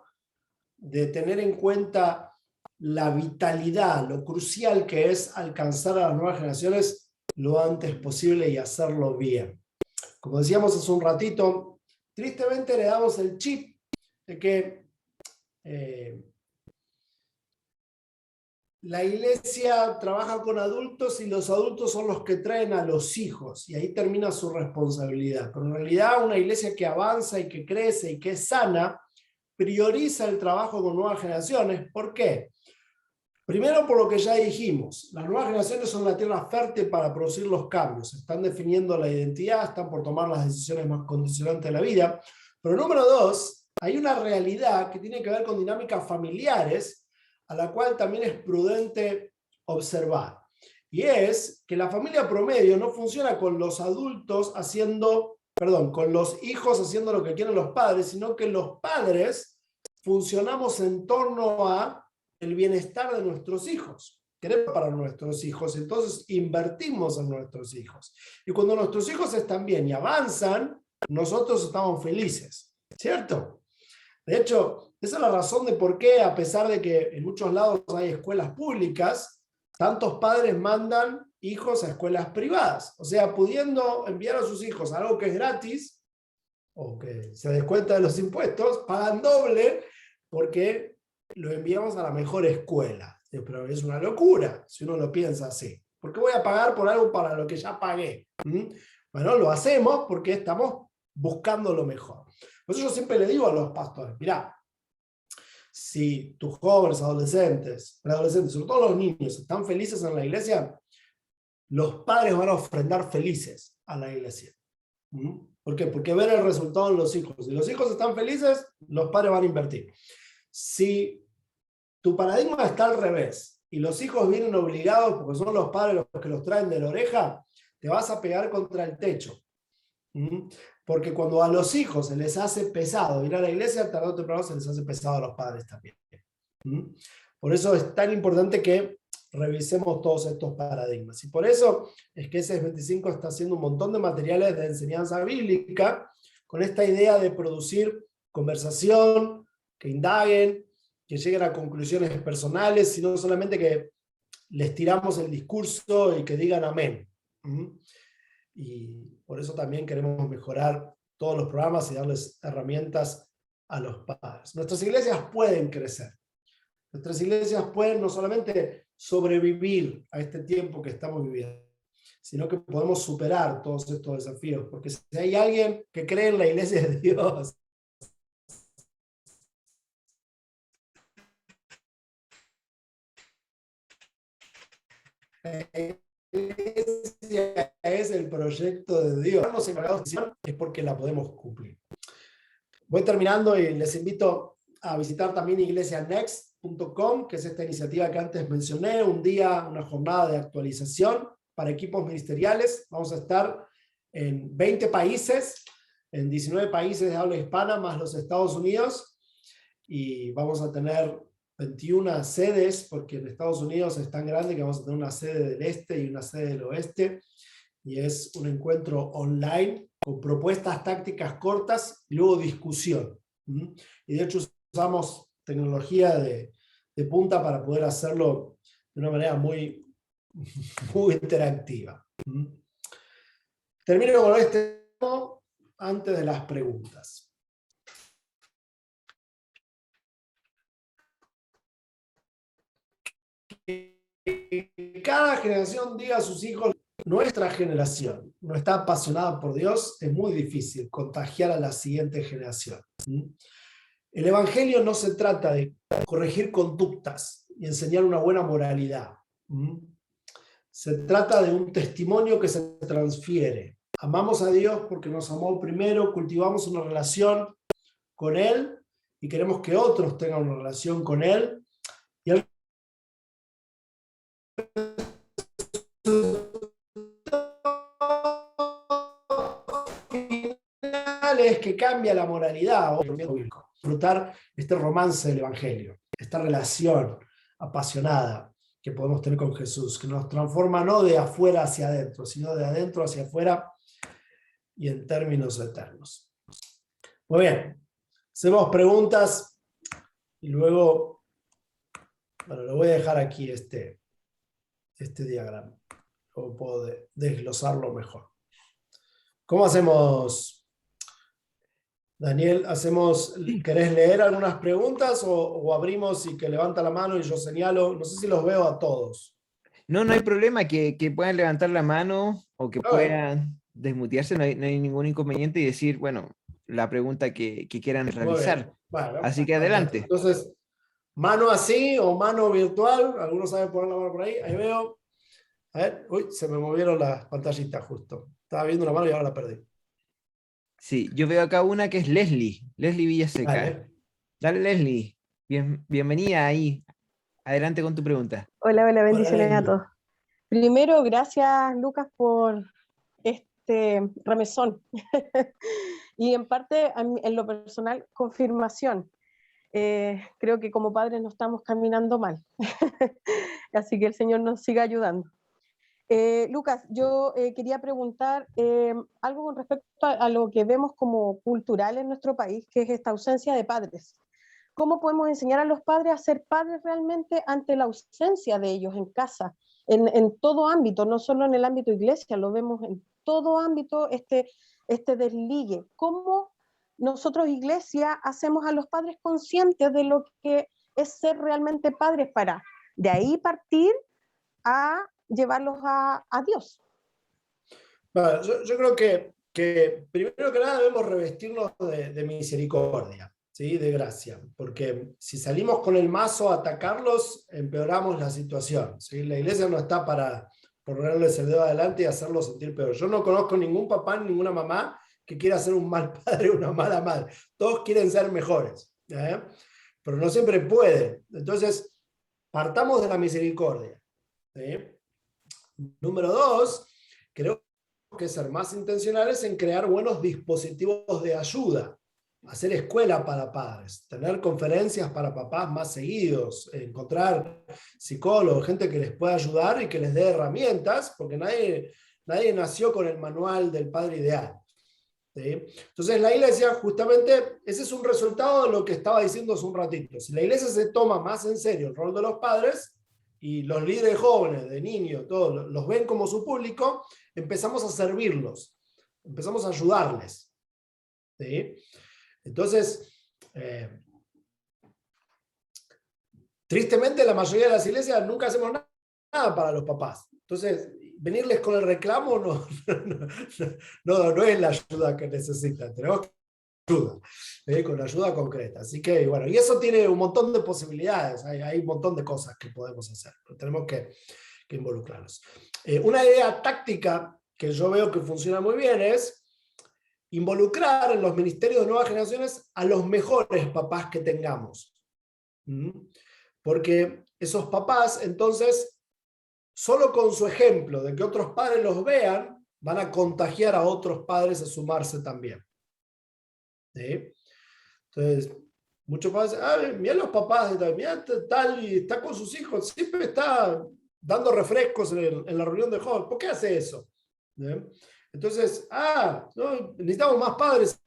de tener en cuenta la vitalidad, lo crucial que es alcanzar a las nuevas generaciones lo antes posible y hacerlo bien. Como decíamos hace un ratito, tristemente le damos el chip de que la iglesia trabaja con adultos y los adultos son los que traen a los hijos y ahí termina su responsabilidad. Pero en realidad una iglesia que avanza y que crece y que es sana, prioriza el trabajo con nuevas generaciones. ¿Por qué? Primero, por lo que ya dijimos, las nuevas generaciones son la tierra fértil para producir los cambios, están definiendo la identidad, están por tomar las decisiones más condicionantes de la vida. Pero número dos, hay una realidad que tiene que ver con dinámicas familiares, a la cual también es prudente observar. Y es que la familia promedio no funciona con los adultos con los hijos haciendo lo que quieren los padres, sino que los padres funcionamos en torno a el bienestar de nuestros hijos. Queremos para nuestros hijos, entonces invertimos en nuestros hijos. Y cuando nuestros hijos están bien y avanzan, nosotros estamos felices, ¿cierto? De hecho, esa es la razón de por qué, a pesar de que en muchos lados hay escuelas públicas, tantos padres mandan hijos a escuelas privadas. O sea, pudiendo enviar a sus hijos a algo que es gratis, o que se descuenta de los impuestos, pagan doble porque lo enviamos a la mejor escuela. Pero es una locura si uno lo piensa así. ¿Por qué voy a pagar por algo para lo que ya pagué? Bueno, lo hacemos porque estamos buscando lo mejor. Por eso yo siempre le digo a los pastores, mirá, si tus jóvenes, adolescentes, preadolescentes, sobre todo los niños, están felices en la iglesia, los padres van a ofrendar felices a la iglesia. ¿Por qué? Porque ven el resultado en los hijos. Si los hijos están felices, los padres van a invertir. Si tu paradigma está al revés y los hijos vienen obligados porque son los padres los que los traen de la oreja, te vas a pegar contra el techo. Porque cuando a los hijos se les hace pesado ir a la iglesia, tarde o temprano se les hace pesado a los padres también. Por eso es tan importante que revisemos todos estos paradigmas. Y por eso es que SS25 está haciendo un montón de materiales de enseñanza bíblica con esta idea de producir conversación, que indaguen, que lleguen a conclusiones personales, sino solamente que les tiramos el discurso y que digan amén. Y por eso también queremos mejorar todos los programas y darles herramientas a los padres. Nuestras iglesias pueden crecer. Nuestras iglesias pueden no solamente sobrevivir a este tiempo que estamos viviendo, sino que podemos superar todos estos desafíos. Porque si hay alguien que cree en la iglesia de Dios, es el proyecto de Dios. Es porque la podemos cumplir. Voy terminando y les invito a visitar también iglesianext.com, que es esta iniciativa que antes mencioné, una jornada de actualización para equipos ministeriales. Vamos a estar en 20 países, en 19 países de habla hispana, más los Estados Unidos, y vamos a tener 21 sedes, porque en Estados Unidos es tan grande que vamos a tener una sede del este y una sede del oeste, y es un encuentro online con propuestas tácticas cortas y luego discusión. Y de hecho usamos tecnología de punta para poder hacerlo de una manera muy, muy interactiva. Termino con este antes de las preguntas. Cada generación diga a sus hijos, nuestra generación no está apasionada por Dios, es muy difícil contagiar a la siguiente generación. El evangelio no se trata de corregir conductas y enseñar una buena moralidad. Se trata de un testimonio que se transfiere. Amamos a Dios porque nos amó primero, cultivamos una relación con Él y queremos que otros tengan una relación con Él. Y al sale es que cambia la moralidad, disfrutar este romance del Evangelio, esta relación apasionada que podemos tener con Jesús, que nos transforma no de afuera hacia adentro, sino de adentro hacia afuera y en términos eternos. Muy bien, hacemos preguntas y luego, bueno, lo voy a dejar aquí este diagrama, luego puedo desglosarlo mejor. ¿Cómo hacemos, Daniel? ¿Querés leer algunas preguntas o abrimos y que levanta la mano y yo señalo? No sé si los veo a todos. No, no hay problema que puedan levantar la mano o que puedan desmutearse, no hay ningún inconveniente y decir, bueno, la pregunta que quieran realizar. Bueno, Así que fantástico. adelante. Entonces, mano así o mano virtual, algunos saben poner la mano por ahí veo. A ver, uy, se me movieron las pantallitas justo. Estaba viendo una mano y ahora la perdí. Sí, yo veo acá una que es Leslie Villaseca. Dale. Dale, Leslie, bienvenida ahí. Adelante con tu pregunta. Hola, bendiciones Hola, a todos. Primero, gracias Lucas por este remesón. Y en parte, en lo personal, confirmación. Creo que como padres no estamos caminando mal. Así que el Señor nos siga ayudando. Lucas, yo quería preguntar algo con respecto a lo que vemos como cultural en nuestro país, que es esta ausencia de padres. ¿Cómo podemos enseñar a los padres a ser padres realmente ante la ausencia de ellos en casa, en todo ámbito, no solo en el ámbito iglesia, lo vemos en todo ámbito, este desligue? ¿Cómo nosotros, iglesia, hacemos a los padres conscientes de lo que es ser realmente padres para de ahí partir a llevarlos a Dios? Bueno, yo creo que primero que nada debemos revestirnos de misericordia, ¿sí? De gracia, porque si salimos con el mazo a atacarlos, empeoramos la situación, ¿sí? La iglesia no está para ponerles el dedo adelante y hacerlos sentir peor. Yo no conozco ningún papá ni ninguna mamá que quiera ser un mal padre o una mala madre. Todos quieren ser mejores, ¿eh? Pero no siempre pueden. Entonces, partamos de la misericordia, ¿sí? Número dos, creo que ser más intencionales en crear buenos dispositivos de ayuda, hacer escuela para padres, tener conferencias para papás más seguidos, encontrar psicólogos, gente que les pueda ayudar y que les dé herramientas, porque nadie nació con el manual del padre ideal, ¿sí? Entonces la iglesia, justamente, ese es un resultado de lo que estaba diciendo hace un ratito. Si la iglesia se toma más en serio el rol de los padres, y los líderes jóvenes, de niños, todos los ven como su público, empezamos a servirlos, empezamos a ayudarles, ¿sí? Entonces, tristemente la mayoría de las iglesias nunca hacemos nada para los papás. Entonces, venirles con el reclamo no es la ayuda que necesitan, tenemos ayuda, con ayuda concreta. Así que, bueno, y eso tiene un montón de posibilidades, hay un montón de cosas que podemos hacer, pero tenemos que involucrarnos. Una idea táctica que yo veo que funciona muy bien es involucrar en los ministerios de nuevas generaciones a los mejores papás que tengamos. Porque esos papás, entonces, solo con su ejemplo de que otros padres los vean, van a contagiar a otros padres a sumarse también. ¿Sí? Entonces, muchos padres dicen, mira los papás, mira tal, y está con sus hijos, siempre está dando refrescos en la reunión de jóvenes. ¿Por qué hace eso? ¿Sí? Entonces, no, necesitamos más padres.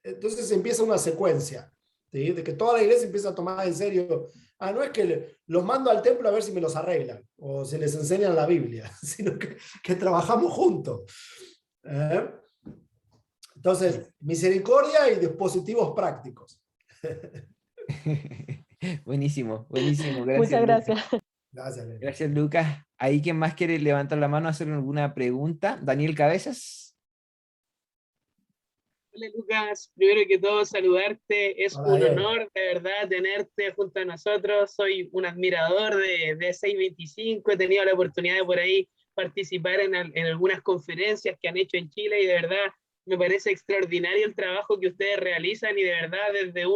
Entonces empieza una secuencia, ¿sí? De que toda la iglesia empieza a tomar en serio. No es que los mando al templo a ver si me los arreglan o se les enseñan la Biblia, sino que trabajamos juntos. Entonces, misericordia y dispositivos prácticos. Buenísimo, buenísimo. Gracias, Muchas gracias. Lucas. Gracias, Lucas. ¿Ahí quién más quiere levantar la mano a hacer alguna pregunta? Daniel Cabezas. Hola Lucas, primero que todo saludarte, es Hola, un bien. honor de verdad tenerte junto a nosotros, soy un admirador de 625, he tenido la oportunidad de por ahí participar en algunas conferencias que han hecho en Chile y de verdad me parece extraordinario el trabajo que ustedes realizan y de verdad desde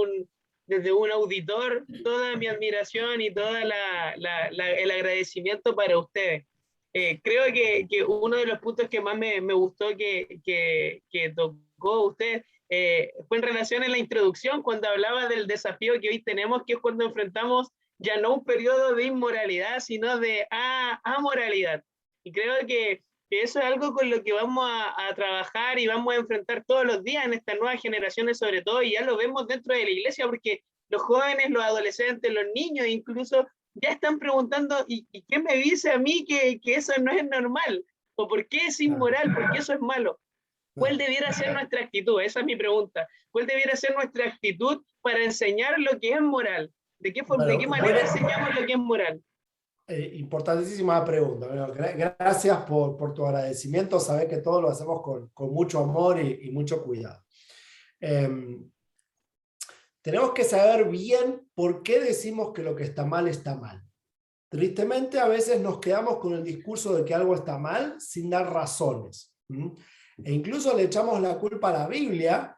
un auditor toda mi admiración y todo el agradecimiento para ustedes. Creo que uno de los puntos que más me gustó que tocó usted, fue en relación a la introducción cuando hablaba del desafío que hoy tenemos, que es cuando enfrentamos ya no un periodo de inmoralidad, sino de amoralidad. Y creo que eso es algo con lo que vamos a trabajar y vamos a enfrentar todos los días en estas nuevas generaciones sobre todo, y ya lo vemos dentro de la iglesia, porque los jóvenes, los adolescentes, los niños incluso, ya están preguntando, ¿y qué me dice a mí que eso no es normal? ¿O por qué es inmoral? ¿Por qué eso es malo? ¿Cuál debiera ser nuestra actitud? Esa es mi pregunta. ¿Cuál debiera ser nuestra actitud para enseñar lo que es moral? ¿De qué manera enseñamos lo que es moral? Importantísima pregunta. Bueno, gracias por tu agradecimiento. Sabés que todo lo hacemos con mucho amor y mucho cuidado. Tenemos que saber bien por qué decimos que lo que está mal está mal. Tristemente, a veces nos quedamos con el discurso de que algo está mal sin dar razones. E incluso le echamos la culpa a la Biblia,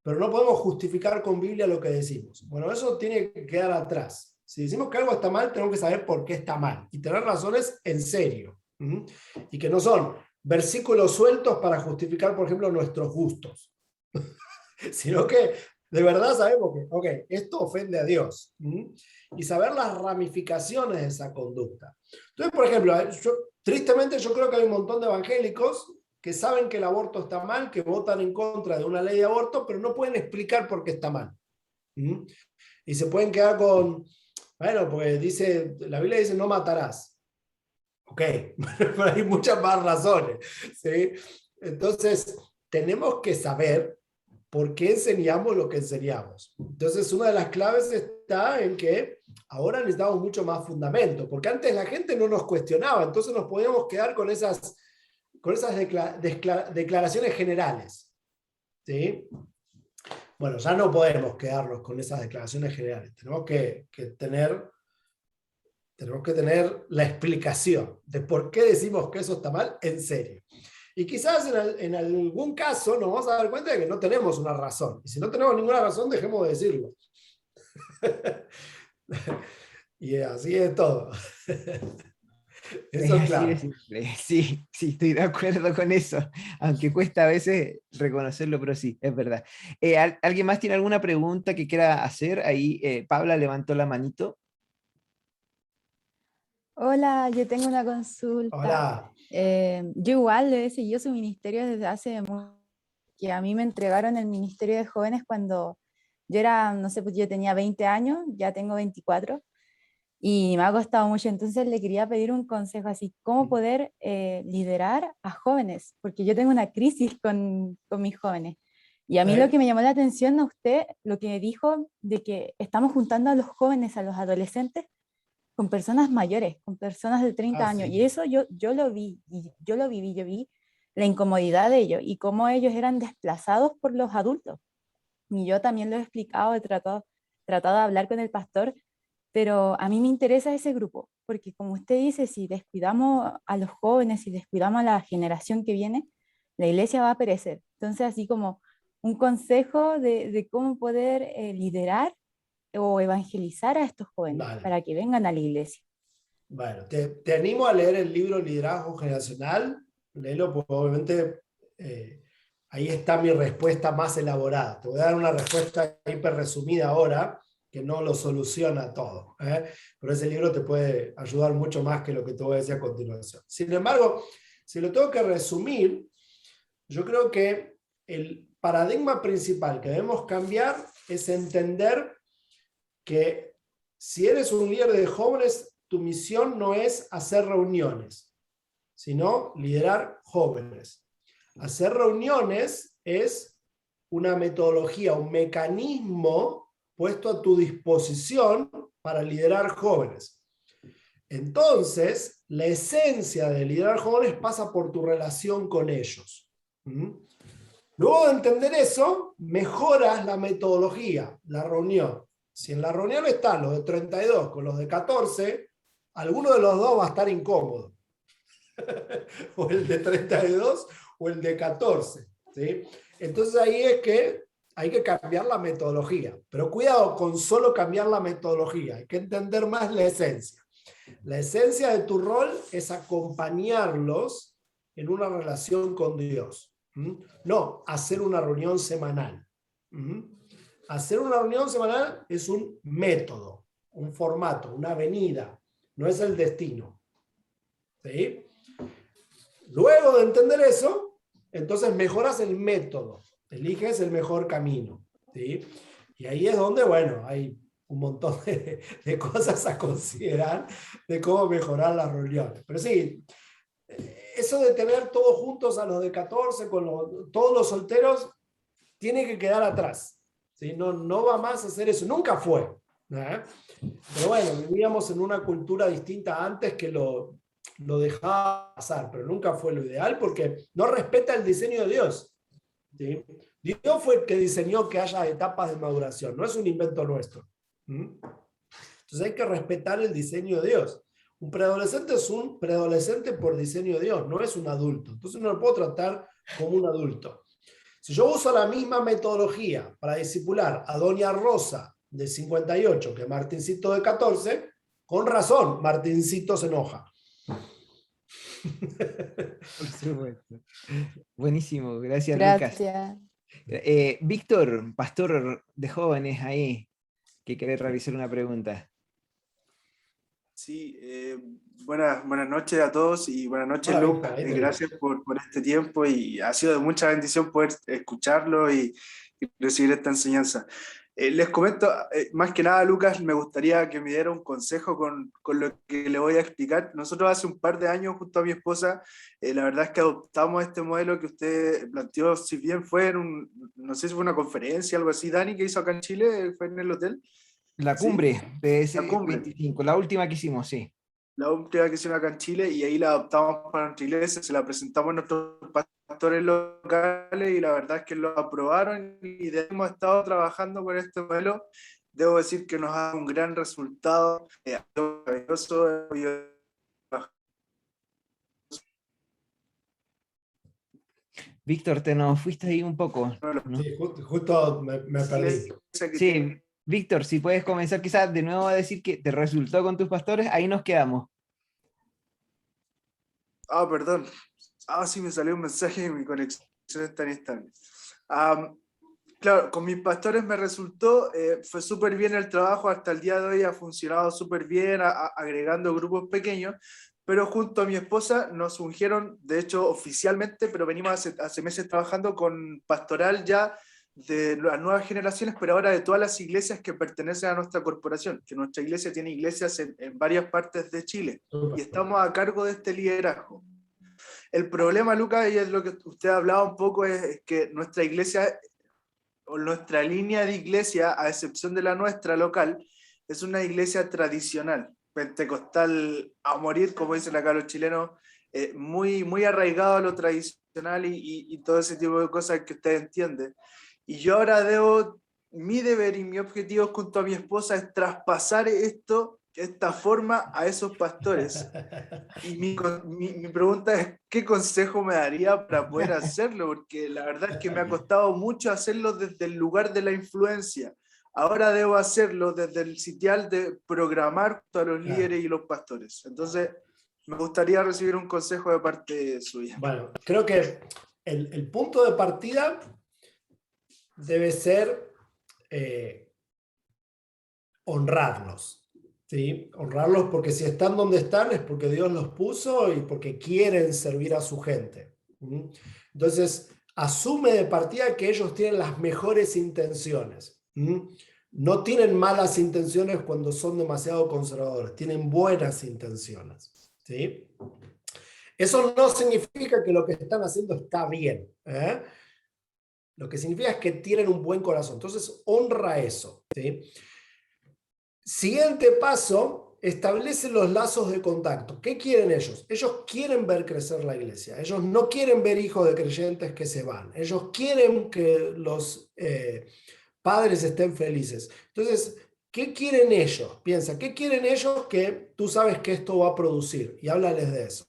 pero no podemos justificar con Biblia lo que decimos. Bueno, eso tiene que quedar atrás. Si decimos que algo está mal, tenemos que saber por qué está mal y tener razones en serio. Y que no son versículos sueltos para justificar, por ejemplo, nuestros gustos, sino que de verdad sabemos que, ok, esto ofende a Dios. Y saber las ramificaciones de esa conducta. Entonces, por ejemplo, tristemente yo creo que hay un montón de evangélicos que saben que el aborto está mal, que votan en contra de una ley de aborto, pero no pueden explicar por qué está mal. Y se pueden quedar con, bueno, pues la Biblia dice no matarás. Ok, pero hay muchas más razones, ¿sí? Entonces, tenemos que saber por qué enseñamos lo que enseñamos. Entonces, una de las claves está en que ahora necesitamos mucho más fundamento, porque antes la gente no nos cuestionaba, entonces nos podíamos quedar con esas declaraciones generales. ¿Sí? Bueno, ya no podemos quedarnos con esas declaraciones generales. Tenemos que tener la explicación de por qué decimos que eso está mal en serio. Y quizás en algún caso nos vamos a dar cuenta de que no tenemos una razón. Y si no tenemos ninguna razón, dejemos de decirlo. Y así es todo. Eso es claro. Sí, estoy de acuerdo con eso, aunque cuesta a veces reconocerlo, pero sí, es verdad. ¿Alguien más tiene alguna pregunta que quiera hacer? Ahí Paula levantó la manito. Hola, yo tengo una consulta. Hola. Yo igual he seguido su ministerio desde hace mucho, que a mí me entregaron el Ministerio de Jóvenes cuando yo era, no sé, pues yo tenía 20 años, ya tengo 24, y me ha costado mucho, entonces le quería pedir un consejo así, ¿cómo poder liderar a jóvenes? Porque yo tengo una crisis con mis jóvenes. Y a mí lo que me llamó la atención a usted, lo que me dijo de que estamos juntando a los jóvenes, a los adolescentes, con personas mayores, con personas de 30 años. Sí. Y eso yo lo vi, y yo lo viví, yo vi la incomodidad de ellos y cómo ellos eran desplazados por los adultos. Y yo también lo he explicado, he tratado de hablar con el pastor, pero a mí me interesa ese grupo, porque como usted dice, si descuidamos a los jóvenes, si descuidamos a la generación que viene, la iglesia va a perecer. Entonces, así como un consejo de cómo poder liderar o evangelizar a estos jóvenes para que vengan a la iglesia. Bueno, te animo a leer el libro Liderazgo Generacional. Léelo, porque obviamente ahí está mi respuesta más elaborada. Te voy a dar una respuesta hiper resumida ahora, que no lo soluciona todo. Pero ese libro te puede ayudar mucho más que lo que te voy a decir a continuación. Sin embargo, si lo tengo que resumir, yo creo que el paradigma principal que debemos cambiar es entender que si eres un líder de jóvenes, tu misión no es hacer reuniones, sino liderar jóvenes. Hacer reuniones es una metodología, un mecanismo puesto a tu disposición para liderar jóvenes. Entonces, la esencia de liderar jóvenes pasa por tu relación con ellos. Luego de entender eso, mejoras la metodología, la reunión. Si en la reunión están los de 32 con los de 14, alguno de los dos va a estar incómodo. O el de 32 o el de 14. ¿Sí? Entonces ahí es que hay que cambiar la metodología. Pero cuidado con solo cambiar la metodología. Hay que entender más la esencia. La esencia de tu rol es acompañarlos en una relación con Dios. No, hacer una reunión semanal. Hacer una reunión semanal es un método, un formato, una avenida, no es el destino. ¿Sí? Luego de entender eso, entonces mejoras el método, eliges el mejor camino. ¿Sí? Y ahí es donde, bueno, hay un montón de cosas a considerar de cómo mejorar las reuniones. Pero sí, eso de tener todos juntos a los de 14, todos los solteros, tiene que quedar atrás. ¿Sí? No va más a hacer eso, nunca fue. ¿Eh? Pero bueno, vivíamos en una cultura distinta antes que lo dejaba pasar, pero nunca fue lo ideal porque no respeta el diseño de Dios. ¿Sí? Dios fue el que diseñó que haya etapas de maduración, no es un invento nuestro. Entonces hay que respetar el diseño de Dios. Un preadolescente es un preadolescente por diseño de Dios, no es un adulto. Entonces no lo puedo tratar como un adulto. Si yo uso la misma metodología para discipular a Doña Rosa de 58 que Martincito de 14, con razón, Martincito se enoja. Por supuesto. Buenísimo, gracias, Lucas. Gracias. Víctor, pastor de jóvenes ahí, que quiere realizar una pregunta. Sí, buenas noches a todos y buenas noches, Lucas. Gracias por este tiempo y ha sido de mucha bendición poder escucharlo y recibir esta enseñanza. Les comento, más que nada, Lucas, me gustaría que me diera un consejo con lo que le voy a explicar. Nosotros hace un par de años, junto a mi esposa, la verdad es que adoptamos este modelo que usted planteó, si bien fue en no sé si fue una conferencia, algo así, Dani, que hizo acá en Chile, fue en el hotel. La cumbre, ¿sí? De La cumbre. 25, la última que hicimos, sí. La última que hicimos acá en Chile, y ahí la adoptamos para nuestra iglesia, se la presentamos a nuestros pastores locales y la verdad es que lo aprobaron y hemos estado trabajando con este modelo. Debo decir que nos ha dado un gran resultado. Maravilloso. Víctor, te nos fuiste ahí un poco, ¿no? Sí, justo me perdí. Sí, Víctor, si puedes comenzar quizás de nuevo a decir que te resultó con tus pastores, ahí nos quedamos. Perdón. Sí, me salió un mensaje y mi conexión está inestable. Claro, con mis pastores me resultó, fue súper bien el trabajo, hasta el día de hoy ha funcionado súper bien, agregando grupos pequeños, pero junto a mi esposa nos ungieron, de hecho oficialmente, pero venimos hace meses trabajando con pastoral ya de las nuevas generaciones, pero ahora de todas las iglesias que pertenecen a nuestra corporación, que nuestra iglesia tiene iglesias en varias partes de Chile, y estamos a cargo de este liderazgo. El problema, Lucas, y es lo que usted hablaba un poco, es que nuestra iglesia, o nuestra línea de iglesia, a excepción de la nuestra local, es una iglesia tradicional, pentecostal a morir, como dicen acá los chilenos, muy, muy arraigado a lo tradicional y todo ese tipo de cosas que usted entiende. Y yo ahora mi deber y mi objetivo junto a mi esposa es traspasar esta forma a esos pastores. Y mi pregunta es, ¿qué consejo me daría para poder hacerlo? Porque la verdad es que me ha costado mucho hacerlo desde el lugar de la influencia. Ahora debo hacerlo desde el sitial de programar a los líderes y los pastores. Entonces, me gustaría recibir un consejo de parte suya. Bueno, creo que el punto de partida debe ser honrarlos. ¿Sí? Honrarlos porque si están donde están es porque Dios los puso y porque quieren servir a su gente. Entonces, asume de partida que ellos tienen las mejores intenciones. No tienen malas intenciones cuando son demasiado conservadores, tienen buenas intenciones. ¿Sí? Eso no significa que lo que están haciendo está bien. Lo que significa es que tienen un buen corazón. Entonces, honra eso. ¿Sí? Siguiente paso, establece los lazos de contacto. ¿Qué quieren ellos? Ellos quieren ver crecer la iglesia. Ellos no quieren ver hijos de creyentes que se van. Ellos quieren que los padres estén felices. Entonces, ¿qué quieren ellos? Piensa, ¿qué quieren ellos que tú sabes que esto va a producir? Y háblales de eso.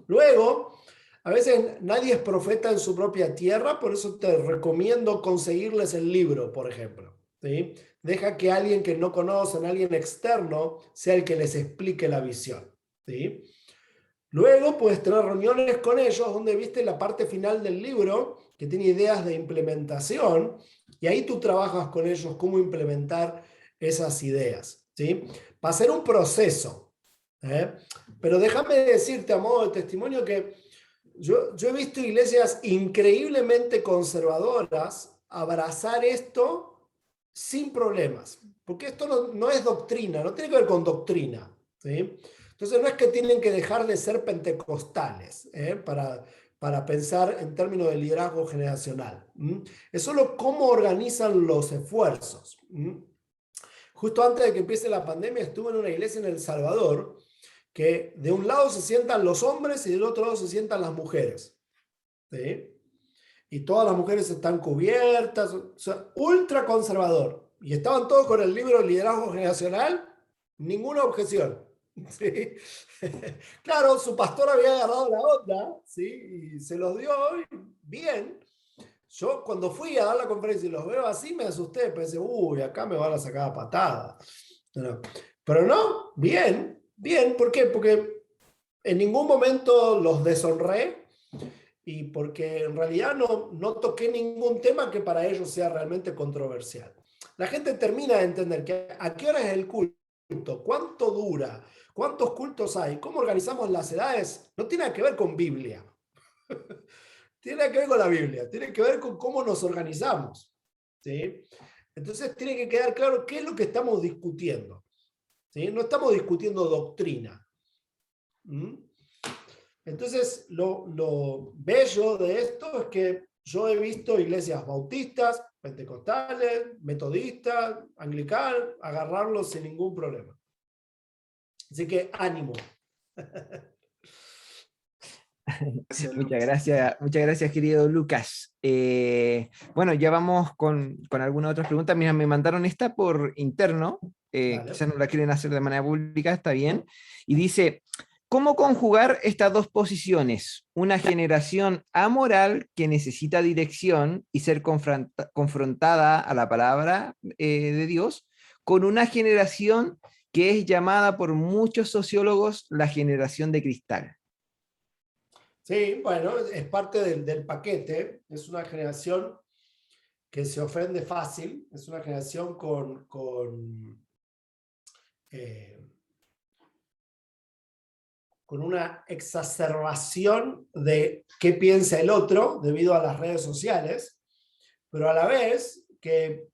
Luego, a veces nadie es profeta en su propia tierra, por eso te recomiendo conseguirles el libro, por ejemplo. ¿Sí? Deja que alguien que no conocen, alguien externo, sea el que les explique la visión. ¿Sí? Luego puedes tener reuniones con ellos donde viste la parte final del libro que tiene ideas de implementación y ahí tú trabajas con ellos cómo implementar esas ideas, ¿sí? Va a ser un proceso, ¿eh? Pero déjame decirte a modo de testimonio que yo he visto iglesias increíblemente conservadoras abrazar esto sin problemas, porque esto no es doctrina, no tiene que ver con doctrina, ¿sí? Entonces no es que tienen que dejar de ser pentecostales para pensar en términos de liderazgo generacional. Es solo cómo organizan los esfuerzos. Justo antes de que empiece la pandemia estuve en una iglesia en El Salvador que de un lado se sientan los hombres y del otro lado se sientan las mujeres. ¿Sí? Y todas las mujeres están cubiertas, o sea, ultra conservador. Y estaban todos con el libro Liderazgo Generacional, ninguna objeción. ¿Sí? Claro, su pastor había agarrado la onda, ¿sí? Y se los dio bien. Yo cuando fui a dar la conferencia y los veo así, me asusté, pensé, uy, acá me van a sacar a patada. Pero no, bien, bien. ¿Por qué? Porque en ningún momento los deshonré y porque en realidad no toqué ningún tema que para ellos sea realmente controversial. La gente termina de entender que a qué hora es el culto, cuánto dura, cuántos cultos hay, cómo organizamos las edades, no tiene que ver con Biblia. Tiene que ver con la Biblia, tiene que ver con cómo nos organizamos, ¿sí? Entonces tiene que quedar claro qué es lo que estamos discutiendo, ¿sí? No estamos discutiendo doctrina. Entonces lo bello de esto es que yo he visto iglesias bautistas, pentecostales, metodistas, anglicanas, agarrarlos sin ningún problema. Así que ánimo. Muchas gracias, querido Lucas. Bueno, ya vamos con algunas otras preguntas. Mira, me mandaron esta por interno, quizás no la quieren hacer de manera pública, está bien. Y dice, ¿cómo conjugar estas dos posiciones? Una generación amoral que necesita dirección y ser confrontada a la palabra de Dios, con una generación que es llamada por muchos sociólogos la generación de cristal. Sí, bueno, es parte del paquete. Es una generación que se ofende fácil. Es una generación con una exacerbación de qué piensa el otro debido a las redes sociales, pero a la vez que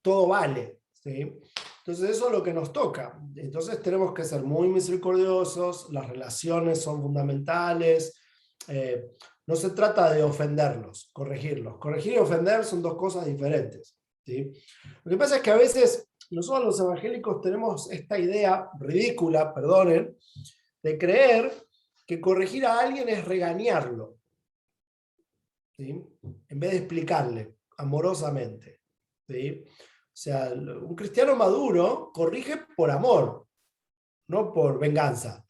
todo vale, ¿sí? Entonces eso es lo que nos toca. Entonces tenemos que ser muy misericordiosos, las relaciones son fundamentales. No se trata de ofenderlos, corregirlos. Corregir y ofender son dos cosas diferentes, ¿sí? Lo que pasa es que a veces nosotros los evangélicos tenemos esta idea ridícula, perdonen, de creer que corregir a alguien es regañarlo, ¿sí? En vez de explicarle amorosamente, ¿sí? O sea, un cristiano maduro corrige por amor, no por venganza.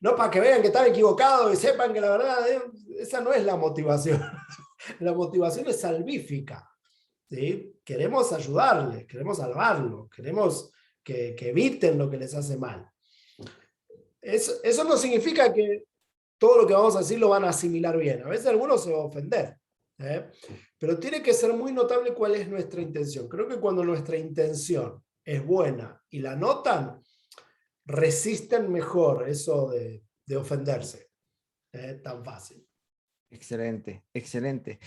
No para que vean que están equivocados y sepan que la verdad, esa no es la motivación. La motivación es salvífica, ¿sí? Queremos ayudarles, queremos salvarlos, queremos que eviten lo que les hace mal. Eso no significa que todo lo que vamos a decir lo van a asimilar bien. A veces algunos se van a ofender, ¿eh? Pero tiene que ser muy notable cuál es nuestra intención. Creo que cuando nuestra intención es buena y la notan, resisten mejor eso de ofenderse. Tan fácil. Excelente, excelente.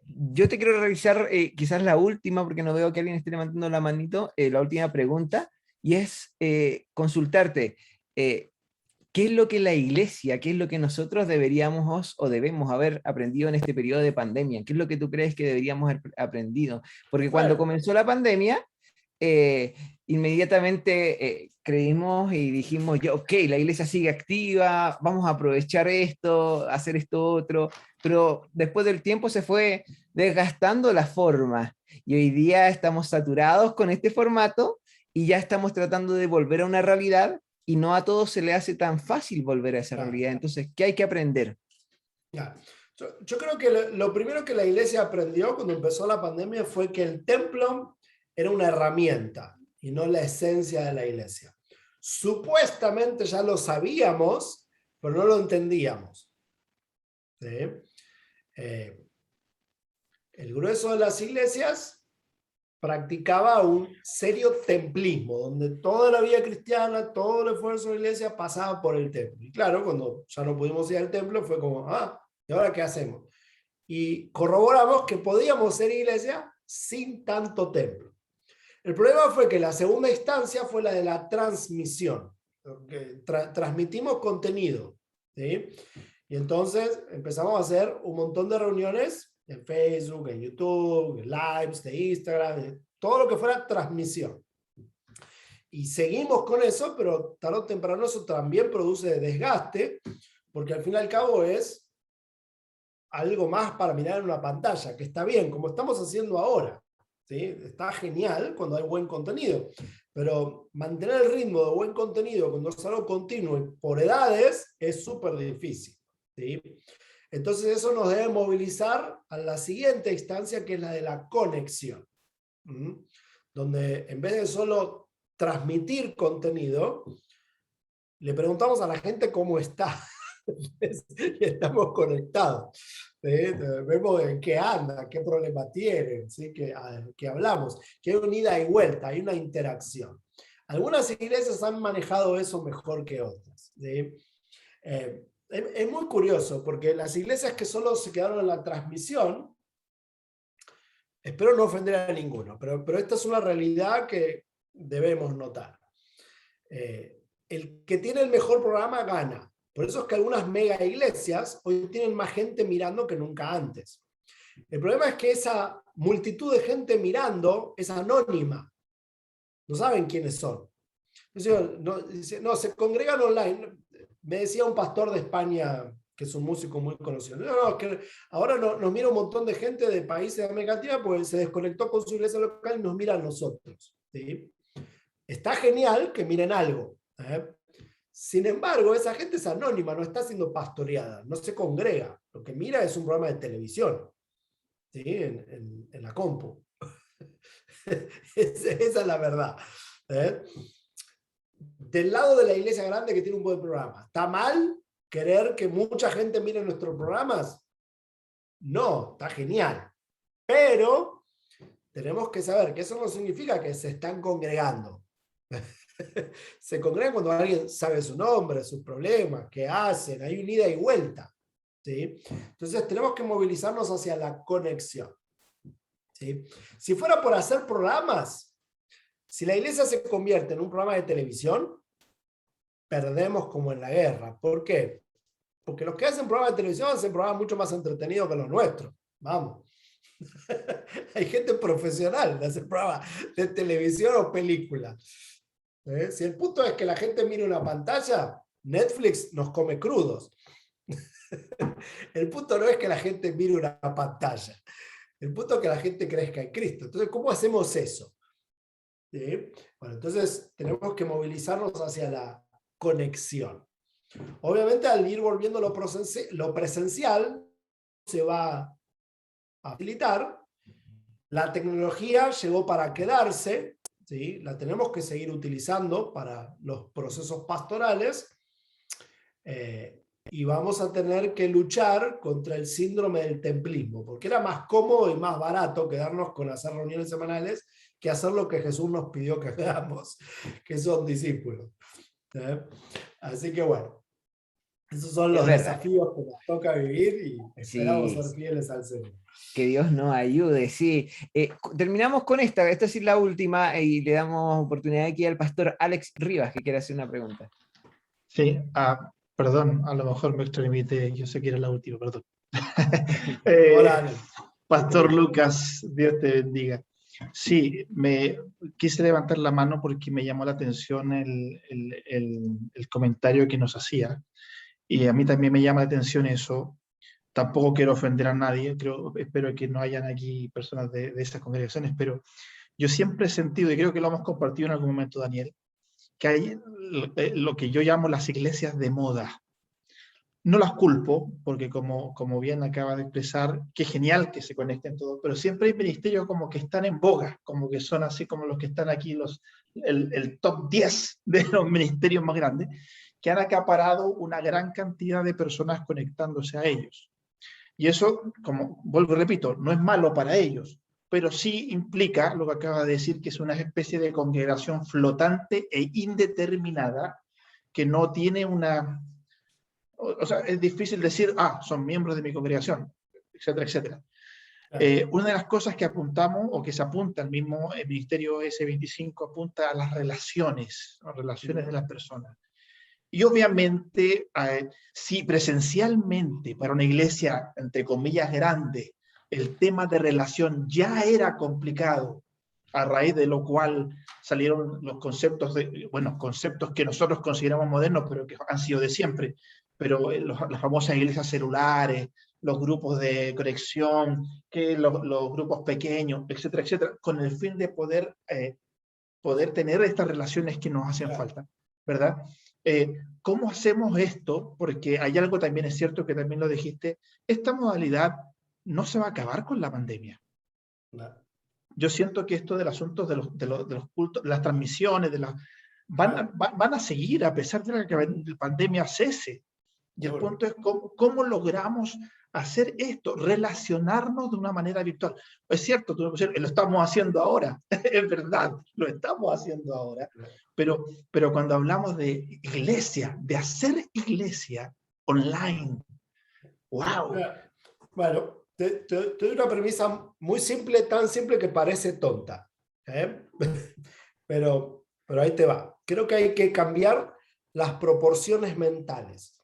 Yo te quiero revisar quizás la última, porque no veo que alguien esté levantando la manito, la última pregunta, y es consultarte. ¿Qué es lo que la iglesia, qué es lo que nosotros deberíamos o debemos haber aprendido en este periodo de pandemia? ¿Qué es lo que tú crees que deberíamos haber aprendido? Porque cuando comenzó la pandemia, inmediatamente creímos y dijimos, ok, la iglesia sigue activa, vamos a aprovechar esto, hacer esto otro, pero después del tiempo se fue desgastando la forma y hoy día estamos saturados con este formato y ya estamos tratando de volver a una realidad y no a todos se le hace tan fácil volver a esa realidad. Entonces, ¿qué hay que aprender? Ya. Yo creo que lo primero que la iglesia aprendió cuando empezó la pandemia fue que el templo era una herramienta y no la esencia de la iglesia. supuestamente ya lo sabíamos, pero no lo entendíamos. ¿Sí? El grueso de las iglesias practicaba un serio templismo, donde toda la vida cristiana, todo el esfuerzo de la iglesia pasaba por el templo. Y claro, cuando ya no pudimos ir al templo, fue como, ¿y ahora qué hacemos? Y corroboramos que podíamos ser iglesia sin tanto templo. El problema fue que la segunda instancia fue la de la transmisión. Transmitimos contenido, ¿sí? Y entonces empezamos a hacer un montón de reuniones en Facebook, en YouTube, en lives de Instagram, todo lo que fuera transmisión. Y seguimos con eso, pero tarde o temprano eso también produce desgaste, porque al fin y al cabo es algo más para mirar en una pantalla, que está bien, como estamos haciendo ahora. ¿Sí? Está genial cuando hay buen contenido, pero mantener el ritmo de buen contenido cuando es algo continuo y por edades es súper difícil. ¿Sí? Entonces eso nos debe movilizar a la siguiente instancia, que es la de la conexión, donde en vez de solo transmitir contenido, le preguntamos a la gente cómo está y estamos conectados. ¿Sí? Vemos en qué anda, qué problema tiene, ¿sí? que hablamos, que hay una ida y vuelta, hay una interacción. Algunas iglesias han manejado eso mejor que otras. ¿Sí? Es muy curioso, porque las iglesias que solo se quedaron en la transmisión, espero no ofender a ninguno, pero esta es una realidad que debemos notar. El que tiene el mejor programa gana. Por eso es que algunas mega iglesias hoy tienen más gente mirando que nunca antes. El problema es que esa multitud de gente mirando es anónima. No saben quiénes son. No, se congregan online. Me decía un pastor de España, que es un músico muy conocido, es que ahora nos mira un montón de gente de países de América Latina, pues se desconectó con su iglesia local y nos mira a nosotros. ¿Sí? Está genial que miren algo. Sin embargo, esa gente es anónima, no está siendo pastoreada, no se congrega. Lo que mira es un programa de televisión, ¿sí? en la compu. Esa es la verdad. Del lado de la iglesia grande que tiene un buen programa, ¿está mal querer que mucha gente mire nuestros programas? No, está genial. Pero tenemos que saber que eso no significa que se están congregando. Se congregan cuando alguien sabe su nombre, sus problemas, qué hacen, hay un ida y vuelta. ¿Sí? Entonces tenemos que movilizarnos hacia la conexión. ¿Sí? Si fuera por hacer programas, si la iglesia se convierte en un programa de televisión, perdemos como en la guerra. ¿Por qué? Porque los que hacen programas de televisión hacen programas mucho más entretenidos que los nuestros. Vamos. Hay gente profesional de hacer programas de televisión o película. Si el punto es que la gente mire una pantalla, Netflix nos come crudos. El punto no es que la gente mire una pantalla. El punto es que la gente crezca en Cristo. Entonces, ¿cómo hacemos eso? ¿Sí? Bueno, entonces tenemos que movilizarnos hacia la conexión. Obviamente, al ir volviendo lo presencial, se va a facilitar. La tecnología llegó para quedarse, ¿sí? La tenemos que seguir utilizando para los procesos pastorales, y vamos a tener que luchar contra el síndrome del templismo, porque era más cómodo y más barato quedarnos con hacer reuniones semanales que hacer lo que Jesús nos pidió que hagamos, que son discípulos. Así que bueno, esos son los desafíos que nos toca vivir y esperamos ser fieles al Señor. Que Dios nos ayude, sí. Terminamos con esta sí es la última, y le damos oportunidad aquí al pastor Alex Rivas, que quiere hacer una pregunta. Sí, perdón, a lo mejor me extremité, yo sé que era la última, perdón. Pastor Lucas, Dios te bendiga. Sí, me quise levantar la mano porque me llamó la atención el comentario que nos hacía, y a mí también me llama la atención eso. Tampoco quiero ofender a nadie, espero que no hayan aquí personas de esas congregaciones, pero yo siempre he sentido, y creo que lo hemos compartido en algún momento, Daniel, que hay lo que yo llamo las iglesias de moda. No las culpo, porque como bien acaba de expresar, qué genial que se conecten todos, pero siempre hay ministerios como que están en boga, como que son así como los que están aquí, el top 10 de los ministerios más grandes, que han acaparado una gran cantidad de personas conectándose a ellos. Y eso, como vuelvo y repito, no es malo para ellos, pero sí implica lo que acaba de decir, que es una especie de congregación flotante e indeterminada que no tiene una... O sea, es difícil decir, son miembros de mi congregación, etcétera, etcétera. Claro. Una de las cosas que apuntamos, o que se apunta al mismo el Ministerio S25, apunta a las relaciones de las personas. Y obviamente, si presencialmente para una iglesia, entre comillas, grande, el tema de relación ya era complicado, a raíz de lo cual salieron los conceptos, conceptos que nosotros consideramos modernos, pero que han sido de siempre, pero las famosas iglesias celulares, los grupos de conexión, que los grupos pequeños, etcétera, etcétera, con el fin de poder tener estas relaciones que nos hacen falta, ¿verdad? ¿Cómo hacemos esto? Porque hay algo también, es cierto que también lo dijiste, esta modalidad no se va a acabar con la pandemia. No. Yo siento que esto del asunto de los cultos, las transmisiones, van a seguir a pesar de que la pandemia cese. Y el punto es cómo logramos hacer esto, relacionarnos de una manera virtual. Es cierto, tú lo estamos haciendo ahora, es verdad, lo estamos haciendo ahora, pero cuando hablamos de iglesia, de hacer iglesia online, wow. Bueno, te doy una premisa muy simple, tan simple que parece tonta, ¿eh? pero ahí te va. Creo que hay que cambiar las proporciones mentales.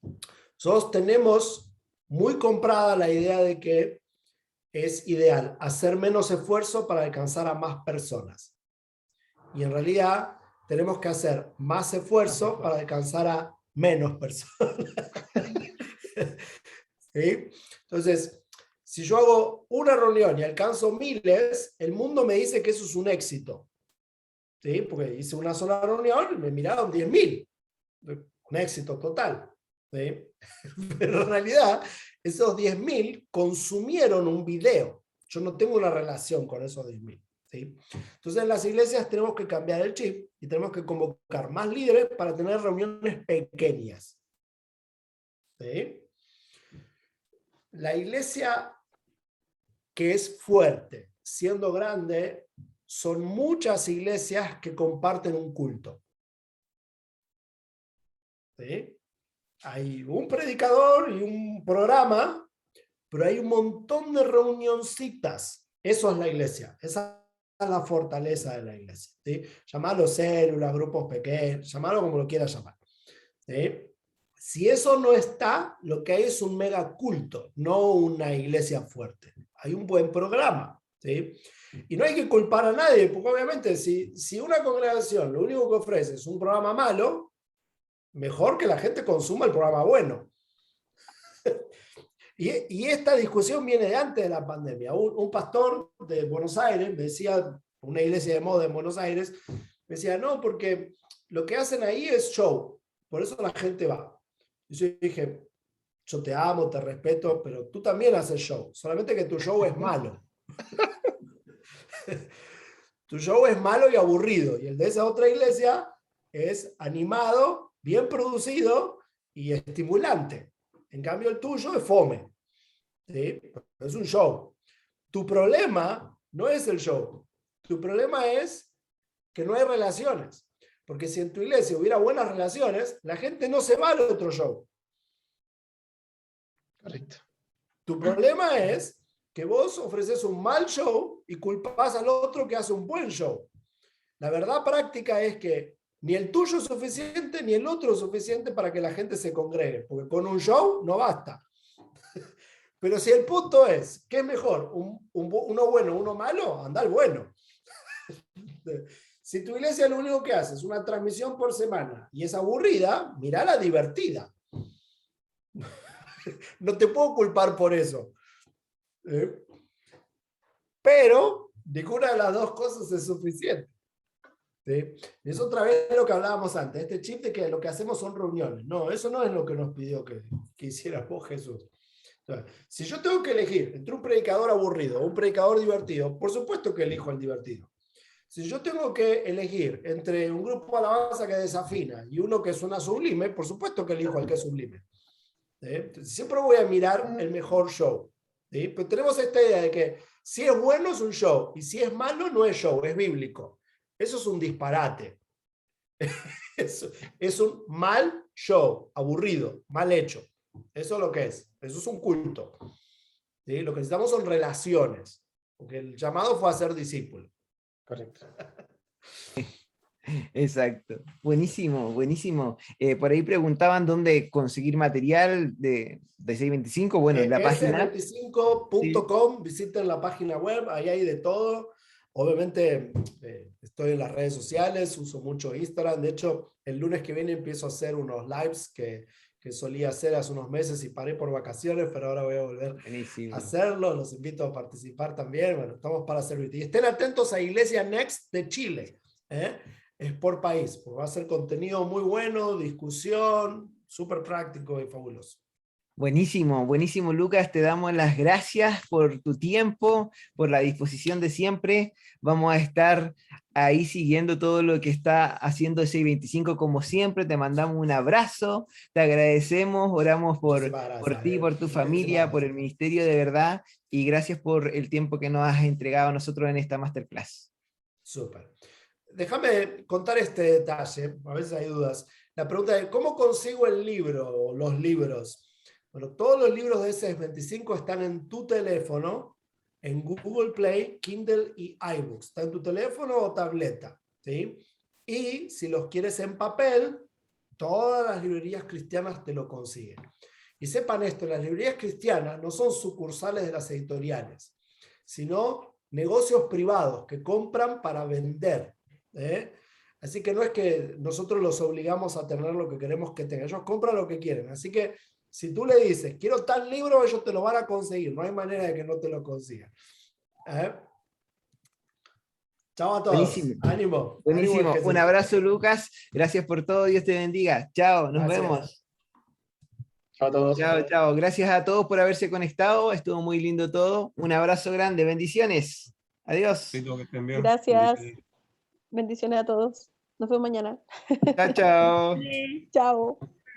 Nosotros tenemos muy comprada la idea de que es ideal hacer menos esfuerzo para alcanzar a más personas. Y en realidad tenemos que hacer más esfuerzo para alcanzar a menos personas. ¿Sí? Entonces, si yo hago una reunión y alcanzo miles, el mundo me dice que eso es un éxito. ¿Sí? Porque hice una sola reunión y me miraron 10.000. Un éxito total. ¿Sí? Pero en realidad esos 10.000 consumieron un video. Yo no tengo una relación con esos 10.000. ¿Sí? Entonces en las iglesias tenemos que cambiar el chip y tenemos que convocar más líderes para tener reuniones pequeñas. ¿Sí? La iglesia que es fuerte, siendo grande, son muchas iglesias que comparten un culto. ¿Sí? Hay un predicador y un programa, pero hay un montón de reunioncitas. Eso es la iglesia. Esa es la fortaleza de la iglesia. ¿Sí? Llamarlo células, grupos pequeños, llamarlo como lo quieras llamar. ¿Sí? Si eso no está, lo que hay es un mega culto, no una iglesia fuerte. Hay un buen programa. ¿Sí? Y no hay que culpar a nadie, porque obviamente si una congregación lo único que ofrece es un programa malo, mejor que la gente consuma el programa bueno. Y esta discusión viene de antes de la pandemia. Un pastor de Buenos Aires me decía, una iglesia de moda en Buenos Aires, me decía, no, porque lo que hacen ahí es show, por eso la gente va. Y yo dije, yo te amo, te respeto, pero tú también haces show, solamente que tu show es malo. Tu show es malo y aburrido, y el de esa otra iglesia es animado, bien producido y estimulante. En cambio el tuyo es fome. ¿Sí? Es un show. Tu problema no es el show. Tu problema es que no hay relaciones. Porque si en tu iglesia hubiera buenas relaciones, la gente no se va al otro show. Correcto. Tu problema es que vos ofreces un mal show y culpás al otro que hace un buen show. La verdad práctica es que ni el tuyo es suficiente ni el otro es suficiente para que la gente se congregue, porque con un show no basta. Pero si el punto es, ¿qué es mejor? ¿Uno bueno, uno malo? Anda al bueno. Si tu iglesia lo único que hace es una transmisión por semana y es aburrida, mirá la divertida. No te puedo culpar por eso. Pero ninguna de las dos cosas es suficiente. ¿sí? Y es otra vez lo que hablábamos antes, este chip de que lo que hacemos son reuniones. No, eso no es lo que nos pidió que hiciéramos Jesús. O sea, si yo tengo que elegir entre un predicador aburrido o un predicador divertido, por supuesto que elijo al divertido. Si yo tengo que elegir entre un grupo de alabanza que desafina y uno que suena sublime, por supuesto que elijo al que es sublime. Entonces, siempre voy a mirar el mejor show. ¿Sí? Pero tenemos esta idea de que si es bueno es un show y si es malo no es show, es bíblico. Eso es un disparate. Es un mal show, aburrido, mal hecho. Eso es lo que es. Eso es un culto. ¿Sí? Lo que necesitamos son relaciones. Porque el llamado fue a ser discípulo. Correcto. Exacto. Buenísimo, buenísimo. Por ahí preguntaban dónde conseguir material de 625. Bueno, en la página. S25.com, visiten la página web, ahí hay de todo. Obviamente estoy en las redes sociales, uso mucho Instagram. De hecho, el lunes que viene empiezo a hacer unos lives que solía hacer hace unos meses y paré por vacaciones, pero ahora voy a volver a hacerlo. Los invito a participar también. Bueno, estamos para servir. Y estén atentos a Iglesia Next de Chile. Es por país, porque va a ser contenido muy bueno, discusión, súper práctico y fabuloso. Buenísimo, buenísimo, Lucas. Te damos las gracias por tu tiempo, por la disposición de siempre. Vamos a estar ahí siguiendo todo lo que está haciendo 625 como siempre. Te mandamos un abrazo, te agradecemos, oramos por ti, por tu familia, por el ministerio de verdad, y gracias por el tiempo que nos has entregado a nosotros en esta masterclass. Súper. Déjame contar este detalle, a veces hay dudas. La pregunta es, ¿cómo consigo el libro o los libros? Bueno, todos los libros de S25 están en tu teléfono, en Google Play, Kindle y iBooks. Está en tu teléfono o tableta, ¿sí? Y si los quieres en papel, todas las librerías cristianas te lo consiguen. Y sepan esto, las librerías cristianas no son sucursales de las editoriales, sino negocios privados que compran para vender. Así que no es que nosotros los obligamos a tener lo que queremos que tengan, ellos compran lo que quieren. Así que si tú le dices, quiero tal libro, ellos te lo van a conseguir, no hay manera de que no te lo consigan. Chao a todos. Buenísimo. Ánimo. Buenísimo. Ánimo. Un abrazo, Lucas. Gracias por todo. Dios te bendiga. Chao. Nos vemos. Chao a todos. Chao, chao. Gracias a todos por haberse conectado. Estuvo muy lindo todo. Un abrazo grande. Bendiciones. Adiós. Gracias. Bendiciones a todos. Nos vemos mañana. Chao, chao. Chao.